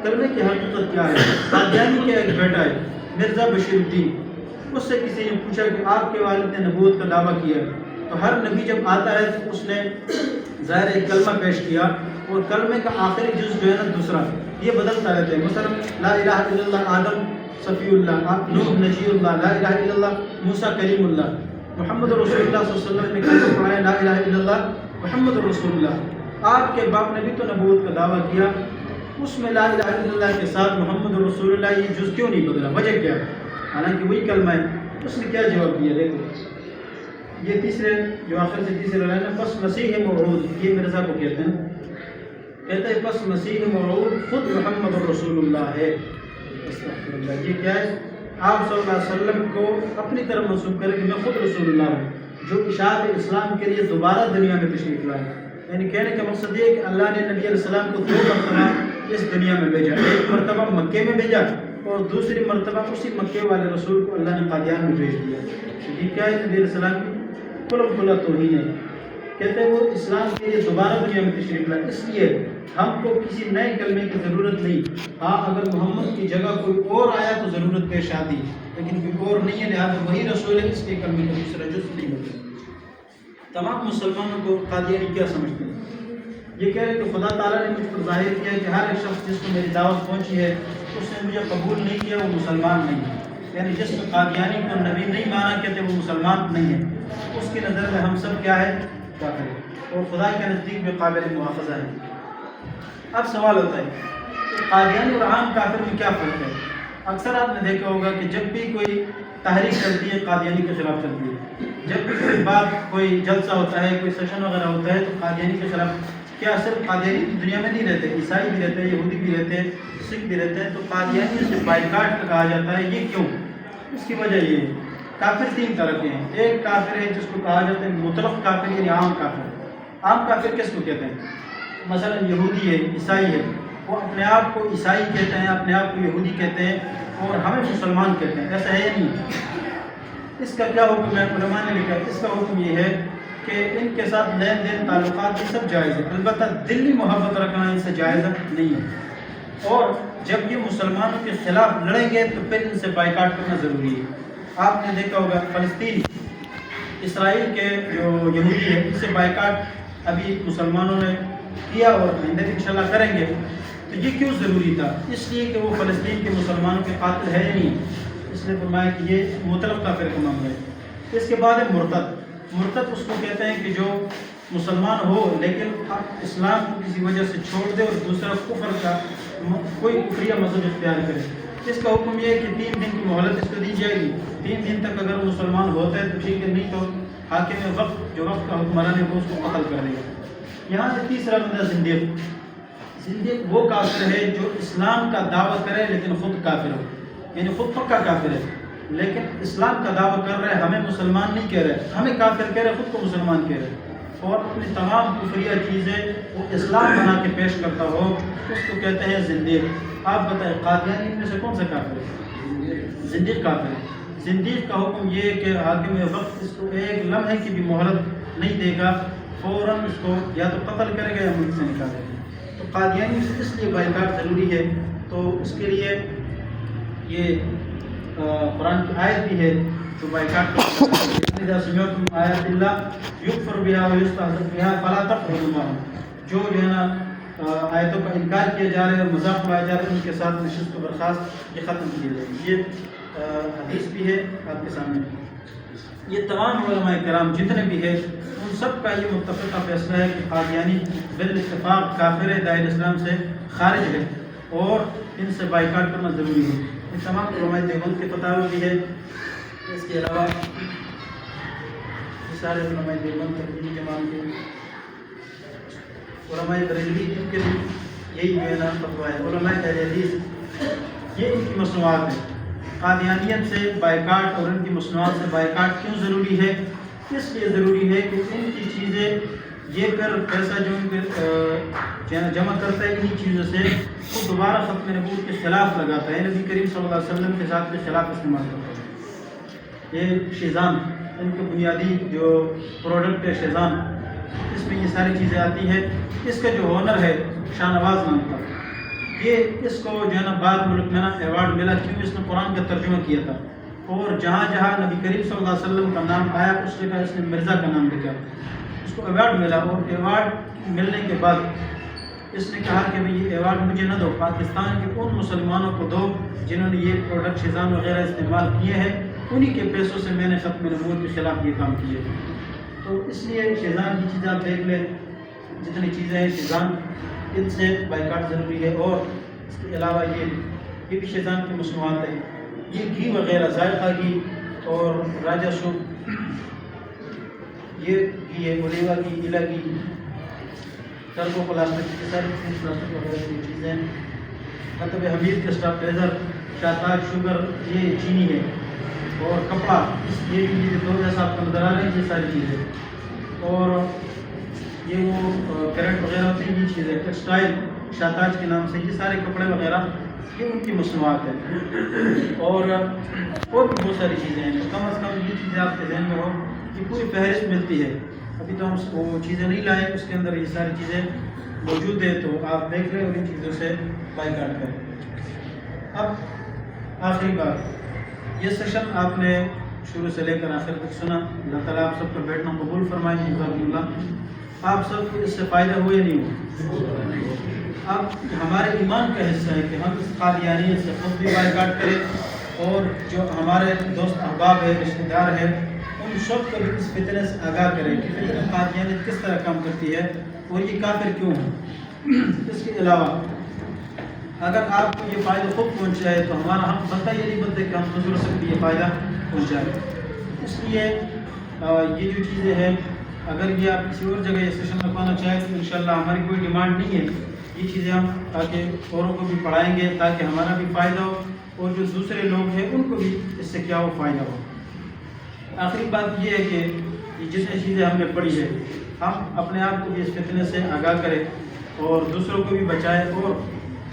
کلمے کی حقیقت کیا ہے؟ قادیانی کا ایک بیٹا ہے مرزا بشیر الدین. اس سے کسی نے پوچھا کہ آپ کے والد نے نبوت کا دعویٰ کیا ہے، تو ہر نبی جب آتا ہے تو اس نے ظاہر ایک کلمہ پیش کیا، اور کلمے کا آخری جز جو ہے نا دوسرا یہ بدلتا رہتا ہے. مثلا لا الہ الا اللہ آدم صفی اللہ، نوح نجی اللہ، لا الہ الا اللہ موسیٰ کلیم اللہ، محمد رسول اللہ صلی اللہ علیہ وسلم نے کلمہ پڑھایا لا الہ الا اللہ محمد رسول اللہ. آپ کے باپ نے بھی تو نبوت کا دعویٰ کیا، اس میں لا الہ الا اللہ کے ساتھ محمد رسول اللہ یہ جز کیوں نہیں بدلا؟ وجہ کیا ہے؟ حالانکہ وہی کلمہ ہے. اس نے کیا جواب دیا؟ دیکھو یہ تیسرے جو آخر سے تیسرے لائن ہے، بس مسیح موعود، یہ مرزا کو کہتے ہیں، کہتے ہیں بس مسیح موعود خود محمد رسول اللہ ہے. استغفر اللہ. یہ کیا ہے؟ آپ صلی اللہ علیہ وسلم کو اپنی طرف منسوب کرے کہ میں خود رسول اللہ ہوں، جو اشاعت اسلام کے لیے دوبارہ دنیا میں تشریف لائے. یعنی کہنے کا مقصد یہ ہے کہ اللہ نے نبی علیہ السلام کو 2 مرتبہ اس دنیا میں بھیجا. ایک مرتبہ مکے میں بھیجا اور دوسری مرتبہ اسی مکے والے رسول کو اللہ نے قادیان میں بھیج دیا. یہ کیا ہے؟ نبی علیہ السلام کی کھلا توہین ہے. کہتے ہیں وہ اسلام کے لیے دوبارہ دنیا میں تشریف لائے، اس لیے ہم کو کسی نئے کلمے کی ضرورت نہیں. ہاں اگر محمد کی جگہ کوئی اور آیا تو ضرورت پیش آتی، لیکن کوئی اور نہیں ہے، لہٰذا وہی رسول ہے، اس کے کلمے کا دوسرا جز نہیں ہوتا. تمام مسلمانوں کو قادیانی کیا سمجھتے ہیں؟ یہ کہہ رہے کہ خدا تعالیٰ نے مجھ پر ظاہر کیا ہے کہ ہر ایک شخص جس کو میری دعوت پہنچی ہے اس نے مجھے قبول نہیں کیا، وہ مسلمان نہیں ہے. یعنی جس نے قادیانی کو نبی نہیں مانا کہتے وہ مسلمان نہیں ہے. اس کی نظر میں ہم سب کیا ہے؟ کافر ہے، اور خدا کے نزدیک میں قابل مواخذہ ہے. اب سوال ہوتا ہے کہ قادیانی اور عام کافر میں کیا فرق ہے؟ اکثر آپ نے دیکھا ہوگا کہ جب بھی کوئی تحریک چلتی ہے قادیانی کے خلاف چلتی ہے. جب بھی کوئی بات، کوئی جلسہ ہوتا ہے، کوئی سیشن وغیرہ ہوتا ہے تو قادیانی کے خلاف. کیا صرف قادیانی دنیا میں نہیں رہتے، عیسائی بھی رہتے ہیں، یہودی بھی رہتے ہیں، سکھ بھی رہتے ہیں. تو قادیانی سے بائیکاٹ کہا جاتا ہے. یہ کیوں؟ اس کی وجہ یہ ہے کافر 3 طرح کے ہیں. ایک کافر ہے جس کو کہا جاتا ہے مطلق کافر، یعنی عام کافر. عام کافر کس کو کہتے ہیں؟ مثلا یہودی ہے، عیسائی ہے، وہ اپنے آپ کو عیسائی کہتے ہیں، اپنے آپ کو یہودی کہتے ہیں اور ہمیں مسلمان کہتے ہیں. ایسا ہے یا نہیں؟ اس کا کیا حکم ہے؟ علماء نے لکھا اس کا حکم یہ ہے کہ ان کے ساتھ لین دین تعلقات یہ سب جائز ہے، البتہ دلی محبت رکھنا ان سے جائز نہیں ہے. اور جب یہ مسلمانوں کے خلاف لڑیں گے تو پھر ان سے بائیکاٹ کرنا ضروری ہے. آپ نے دیکھا ہوگا فلسطین، اسرائیل کے جو یہودی ہے ان سے بائیکاٹ ابھی مسلمانوں نے کیا اور آئندہ بھی انشاءاللہ کریں گے. تو یہ کیوں ضروری تھا؟ اس لیے کہ وہ فلسطین کے مسلمانوں کے قاتل ہے یا نہیں. اس نے فرمایا کہ یہ مطلق کافر کا معاملہ ہے. اس کے بعد ہے مرتد. مرتد اس کو کہتے ہیں کہ جو مسلمان ہو لیکن اسلام کو کسی وجہ سے چھوڑ دے اور دوسرا کفر کا کوئی کفریہ مذہب اختیار کرے. اس کا حکم یہ ہے کہ 3 دن کی مہلت اس کو دی جائے گی. 3 دن تک اگر وہ مسلمان ہوتا ہے تو ٹھیک ہے، نہیں تو حاکم وقت جو وقت کا حکمران ہے وہ اس کو قتل کر دے گا. یہاں سے تیسرا بندہ زندیق. زندیق وہ کافر ہے جو اسلام کا دعویٰ کرے لیکن خود کافر ہو، یعنی خود پکا کافر ہے لیکن اسلام کا دعویٰ کر رہے، ہمیں مسلمان نہیں کہہ رہے، ہمیں کافر کہہ رہے، خود کو مسلمان کہہ رہے. اور اپنی تمام کفریہ چیزیں وہ اسلام بنا کے پیش کرتا ہو اس کو کہتے ہیں زندیق۔ آپ بتائیں قادیانی میں سے کون سا کافر ہے؟ زندیق کافر ہے۔ زندیق کا حکم یہ کہ حاکم وقت اس کو ایک لمحے کی بھی مہلت نہیں دے گا، فوراً اس کو یا تو قتل کرے گا یا ملک سے نکالے گا۔ تو قادیانی اس لیے بائیکاٹ ضروری ہے، تو اس کے لیے یہ قرآن کی آیت بھی ہے تو بائیکاٹ اذا سمعتم آیات اللہ یکفر بها ویستہزأ بها فلا تقعدوا معهم، جو ہے نا آیتوں کا انکار کیا جا رہا ہے اور مذاق اڑایا جا رہا ہے ان کے ساتھ نشست و برخاست یہ ختم کی جائے گی۔ یہ حدیث بھی ہے آپ کے سامنے۔ یہ تمام علماء کرام جتنے بھی ہیں ان سب کا یہ متفقہ فیصلہ ہے کہ قادیانی بالاتفاق کافر دائرہ اسلام سے خارج ہے اور ان سے بائیکاٹ کرنا ضروری ہے۔ یہ تمام علماء دیوبند کے فتاوی بھی ہے۔ اس کے علاوہ یہ سارے علماء دیوبند تبلیغی جماعت کے علماء بریلوی ان کے بھی یہی جو ہے نا فتویٰ ہے۔ علماء اہل حدیث یہ ان کی مصنوعات ہے۔ قادیانیت سے بائیکاٹ اور ان کی مصنوعات سے بائیکاٹ کیوں ضروری ہے؟ اس لیے ضروری ہے کہ ان کی چیزیں یہ کر پیسہ جو ان کے جمع کرتا ہے انہی چیزوں سے وہ دوبارہ ختم نبوت کے خلاف لگاتا ہے، نبی کریم صلی اللہ علیہ وسلم کے ذات کے خلاف استعمال کرتا ہے۔ یہ شیزان ان کے بنیادی جو پروڈکٹ ہے شیزان، اس میں یہ ساری چیزیں آتی ہیں۔ اس کا جو ہونر ہے شاہ نواز نام کا، یہ اس کو جو ہے نا بعد ملک میں نا ایوارڈ ملا کیوں اس نے قرآن کا ترجمہ کیا تھا، اور جہاں جہاں نبی کریم صلی اللہ علیہ وسلم کا نام آیا اس جگہ اس نے مرزا کا نام لکھا، اس کو ایوارڈ ملا۔ اور ایوارڈ ملنے کے بعد اس نے کہا کہ یہ ایوارڈ مجھے نہ دو، پاکستان کے ان مسلمانوں کو دو جنہوں نے یہ پروڈکٹ شیزان وغیرہ استعمال کیے ہیں، انہی کے پیسوں سے میں نے ختم نبوت کے خلاف یہ کام کیے۔ تو اس لیے شیزان کی چیزیں آپ دیکھ لیں، جتنی چیزیں ہیں شیزان ان سے بائیکاٹ ضروری ہے۔ اور اس کے علاوہ یہ بھی شیزان کی مصنوعات ہے، یہ گھی وغیرہ ذائقہ گھی اور راجہ سوپ، یہ گھی ہے، اولیوا گھی، الہ گھی، ٹربو پلاسٹک، یہ ساری چیزیں پلاسٹک وغیرہ کی چیزیں، مطلب حمید کے اسٹاپلیزر، شاہتاج شوگر، یہ چینی ہے، اور کپڑا، یہ بھی یہ دو جیسا آپ کو نظر آ رہے ہیں، یہ ساری چیزیں، اور یہ وہ کیرٹ وغیرہ ہوتی ہیں، یہ چیزیں ٹیکسٹائل شاہتاج کے نام سے، یہ سارے کپڑے وغیرہ یہ ان کی مصنوعات ہیں۔ اور بھی بہت ساری چیزیں ہیں، کم از کم یہ چیزیں آپ کے ذہن میں ہو، یہ پوری فہرست ملتی ہے۔ ابھی تو ہم وہ چیزیں نہیں لائیں، اس کے اندر یہ ساری چیزیں موجود ہیں، تو آپ دیکھ لیں اور ان چیزوں سے بائیکاٹ کریں۔ اب آخری بات، یہ سیشن آپ نے شروع سے لے کر آخر تک سنا، اللہ تعالیٰ آپ سب کا بیٹھنا قبول فرمائے، جزاکم اللہ۔ آپ سب کو اس سے فائدہ ہو یا نہیں ہو؟ اب ہمارے ایمان کا حصہ ہے کہ ہم اس قادیانیت سے خود بھی بائیکاٹ کریں، اور جو ہمارے دوست احباب ہیں، رشتہ دار ہیں، ان سب کو بھی اس فتنہ سے آگاہ کریں کہ فتنہ قادیانیت کس طرح کام کرتی ہے اور یہ کافر کیوں ہے۔ اس کے علاوہ اگر آپ کو یہ فائدہ خود پہنچا ہے تو ہمارا حق بنتا یہ نہیں بنتا کہ ہم دوسروں سے بھی یہ فائدہ پہنچائیں۔ اس لیے یہ جو چیزیں ہیں، اگر یہ آپ کسی اور جگہ یہ سیشن رکھوانا چاہیں تو انشاءاللہ ہماری کوئی ڈیمانڈ نہیں ہے، یہ چیزیں ہم تاکہ اوروں کو بھی پڑھائیں گے تاکہ ہمارا بھی فائدہ ہو اور جو دوسرے لوگ ہیں ان کو بھی اس سے کیا ہو فائدہ ہو۔ آخری بات یہ ہے کہ یہ جتنی چیزیں ہم نے پڑھی ہے ہم اپنے آپ کو بھی اس فتنے سے آگاہ کریں اور دوسروں کو بھی بچائیں، اور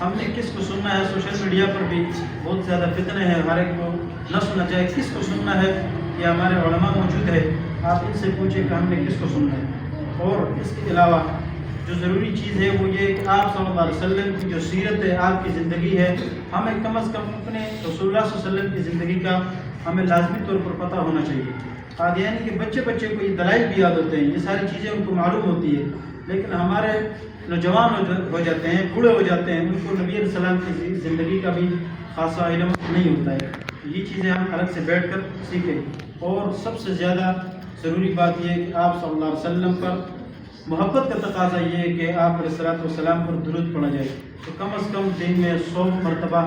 ہم نے کس کو سننا ہے، سوشل میڈیا پر بھی بہت زیادہ فتنے ہیں، ہمارے کو نہ سننا چاہے، کس کو سننا ہے، یہ ہمارے علماء موجود ہے، آپ ان سے پوچھیں کہ ہم نے کس کو سننا ہے۔ اور اس کے علاوہ جو ضروری چیز ہے وہ یہ کہ آپ صلی اللہ علیہ وسلم کی جو سیرت ہے، آپ کی زندگی ہے، ہمیں کم از کم اپنے رسول اللہ صلی اللہ علیہ وسلم کی زندگی کا ہمیں لازمی طور پر پتہ ہونا چاہیے۔ قادیانی کے بچے کو یہ دلائل بھی یاد ہوتے ہیں، یہ ساری چیزیں ان کو معلوم ہوتی ہے، لیکن ہمارے نوجوان ہو جاتے ہیں، بوڑھے ہو جاتے ہیں، ان کو نبی علیہ السلام کی زندگی کا بھی خاصا علم نہیں ہوتا ہے۔ یہ چیزیں ہم الگ سے بیٹھ کر سیکھیں، اور سب سے زیادہ ضروری بات یہ ہے کہ آپ صلی اللہ علیہ وسلم پر محبت کا تقاضا یہ ہے کہ آپ علیہ الصلوۃ والسلام پر درود پڑھا جائے، تو کم از کم دن میں 100 مرتبہ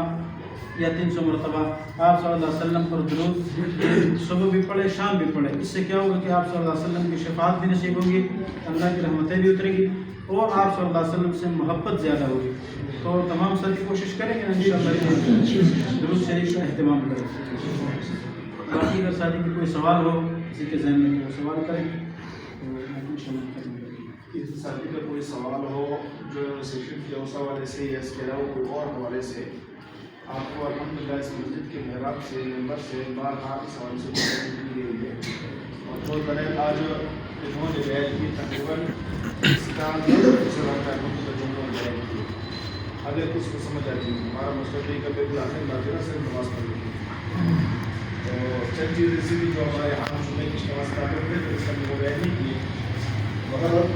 یا 300 مرتبہ آپ صلی اللہ علیہ وسلم پر درود صبح بھی پڑھے، شام بھی پڑھے۔ اس سے کیا ہوگا کہ آپ صلی اللہ علیہ وسلم کی شفاعت بھی نصیب ہوگی، اللہ کی رحمتیں بھی اترے گی، اور آپ صلی اللہ علیہ وسلم سے محبت زیادہ ہوگی۔ تو تمام ساتھی کوشش کریں گے انشاءاللہ درود شریف کا اہتمام کریں۔ باقی اگر ساتھی کی کوئی سوال ہو کسی کے ذہن میں تو وہ سوال کریں۔ شامل کریں گے۔ اس ساتھی کا کوئی سوال ہو جو سیشن کے اس حوالے سے یا اس کے علاوہ کوئی اور حوالے سے آپ کو الحمدللہ اس مسجد کے محراب سے ممبر سے بارہا اس حوالے سے کی گئی ہے اور بہت بڑے آج انہوں نے بیان کی تقریباً اس کا بیان کی اگر کچھ کو سمجھ آتی ہے ہمارا مستقبل کا بالکل آخر بات ہے صرف نماز پڑھنے تو چند چیز ایسی بھی جو ہمارے یہاں سننے کی نماز کرتے تھے تو اس کا وہ بیان نہیں کیے مگر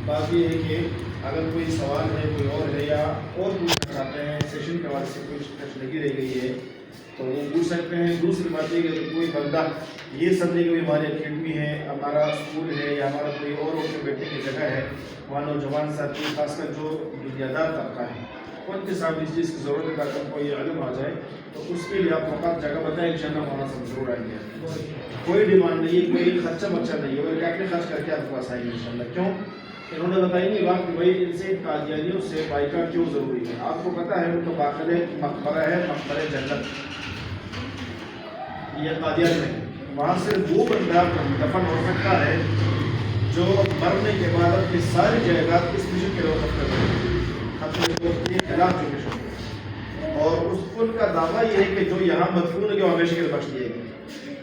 بات یہ ہے کہ اگر کوئی سوال ہے کوئی اور ہے یا اور پوچھنا چاہتے ہیں سیشن کے حوالے سے کچھ تشنگی رہ گئی ہے تو وہ پوچھ سکتے ہیں۔ دوسری بات یہ کہ کوئی بندہ یہ سمجھے کہ ہماری اکیڈمی ہے ہمارا اسکول ہے یا ہمارا کوئی اور کے بیٹھنے کی جگہ ہے وہاں نوجوان ساتھی خاص کر جو دنیادار طبقہ ہے ان کے سامنے اس چیز کی ضرورت ہے تاکہ ان کو یہ علم آ جائے تو اس کے لیے آپ موقع جگہ بتائیں انشاءاللہ وہاں سے ضرور آئیں گے۔ کوئی ڈیمانڈ نہیں ہے کوئی خرچہ بچہ نہیں ہے وہ کیا خرچ کر کے آپ کے پاس آئیں گے انشاءاللہ۔ کیوں انہوں نے بتائی نہیں بات کہ بھائی ان سے قادیانیوں سے بائیکاٹ کیوں ضروری ہے۔ آپ کو پتہ ہے وہ تو باقاعدہ مقبرہ ہے مقبرہ جنت یہ قادیان میں وہاں سے وہ بندہ دفن ہو سکتا ہے جو مرنے کے بعد اپنی ساری جائیداد اس مشن کے روز اپنے خلاف جو مشن اور اس ان کا دعویٰ یہ ہے کہ جو یہاں مدفون ہے کہ ہمیشہ کے لیے بخش دیے گئے۔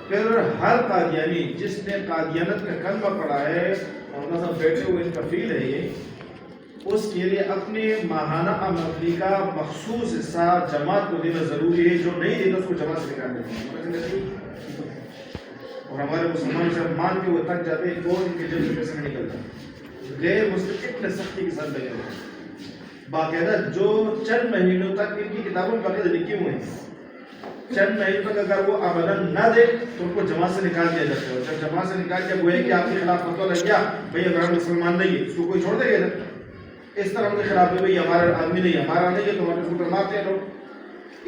پھر ہر قادیانی جس نے قادیانت کا کلمہ پڑھا ہے اور صاحب بیٹھے ہوئے ان کا فیل ہے یہ اس کے لیے اپنے ماہانہ آمدنی کا مخصوص حصہ جماعت کو دینا ضروری ہے۔ جو نہیں دیتا اس کو جماعت سے نکال دیتے ہیں اور ہمارے مسلمان صاحب مان کے وہ تک جاتے ہیں کون ان کے جب سے پیسے نہیں نکلتا غیر مسلم اتنے سختی کے ساتھ لگے ہوئے باقاعدہ جو چند مہینوں تک ان کی کتابوں میں باقاعدہ لکھی ہوئے ہیں چند مہینوں تک اگر وہ آبادن نہ دے تو ان کو جماعت سے نکال دیا جاتا ہے اور جب جماعت سے نکال دیا گویا کہ آپ کے خلاف فتویٰ لگ گیا بھائی اگر ہم مسلمان نہیں ہے اس کو کوئی چھوڑ دے گا نا اس طرح ان کے خلاف ہے بھائی ہمارا آدمی نہیں ہے ہمارا نہیں ہے تو ہمارے اس کو مارتے ہیں لوگ۔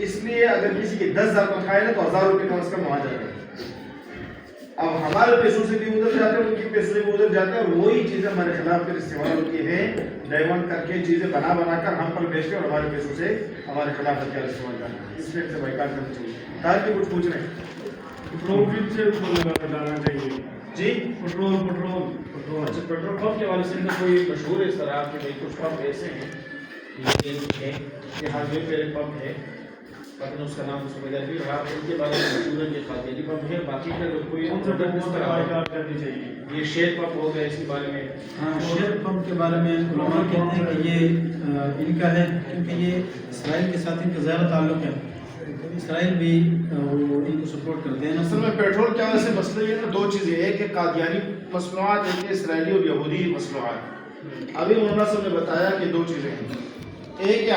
اس لیے اگر کسی کی 10,000 تنخواہ ہے نا تو 1,000 روپے کم از کم وہاں جاتا ہے۔ اب ہمارے پیسوں سے بھی ادھر جاتے ہیں ان کے پیسوں سے بھی ادھر جاتے ہیں اور وہی چیزیں ہمارے خلاف پھر استعمال ہوتی ہیں ڈائیورٹ کر کے چیزیں بنا کر ہم پر بیچتے اور ہمارے پیسوں سے ہمارے خلاف ہتھیار استعمال کرتے ہیں۔ اس لیے سے بائیکاٹ کرنا چاہیے۔ تاکہ کچھ پوچھ رہے ہیں پروفٹ سے ڈالنا چاہیے جی پیٹرول اچھا پیٹرول پمپ کے والے سے کوئی مشہور ہے اس طرح کہ بھائی کچھ پمپ ایسے ہیں یہ ہاروے پہ پمپ ہے لیکن اس کا نام سمجھ آتی ہے آپ ان کے بارے میں مشہور ہے یہ قادیانی پمپ ہے باقی کا جو کوئی کرنی چاہیے یہ شیر پمپ ہو گیا اس کے بارے میں شیر پمپ کے بارے میں علماء کہتے ہیں کہ یہ ان کا ہے کیونکہ یہ اسرائیل کے ساتھ ان کا زیادہ تعلق ہے اسرائیل بھی وہ ان کو سپورٹ کرتے ہیں۔ اصل میں پیٹرول کے وجہ سے مسئلہ یہ ہے دو چیزیں ایک ہے قادیانی مصنوعات ایک ہے اسرائیلی اور یہودی مصنوعات۔ ابھی مولانا صاحب نے بتایا کہ دو چیزیں ہیں ایک ہے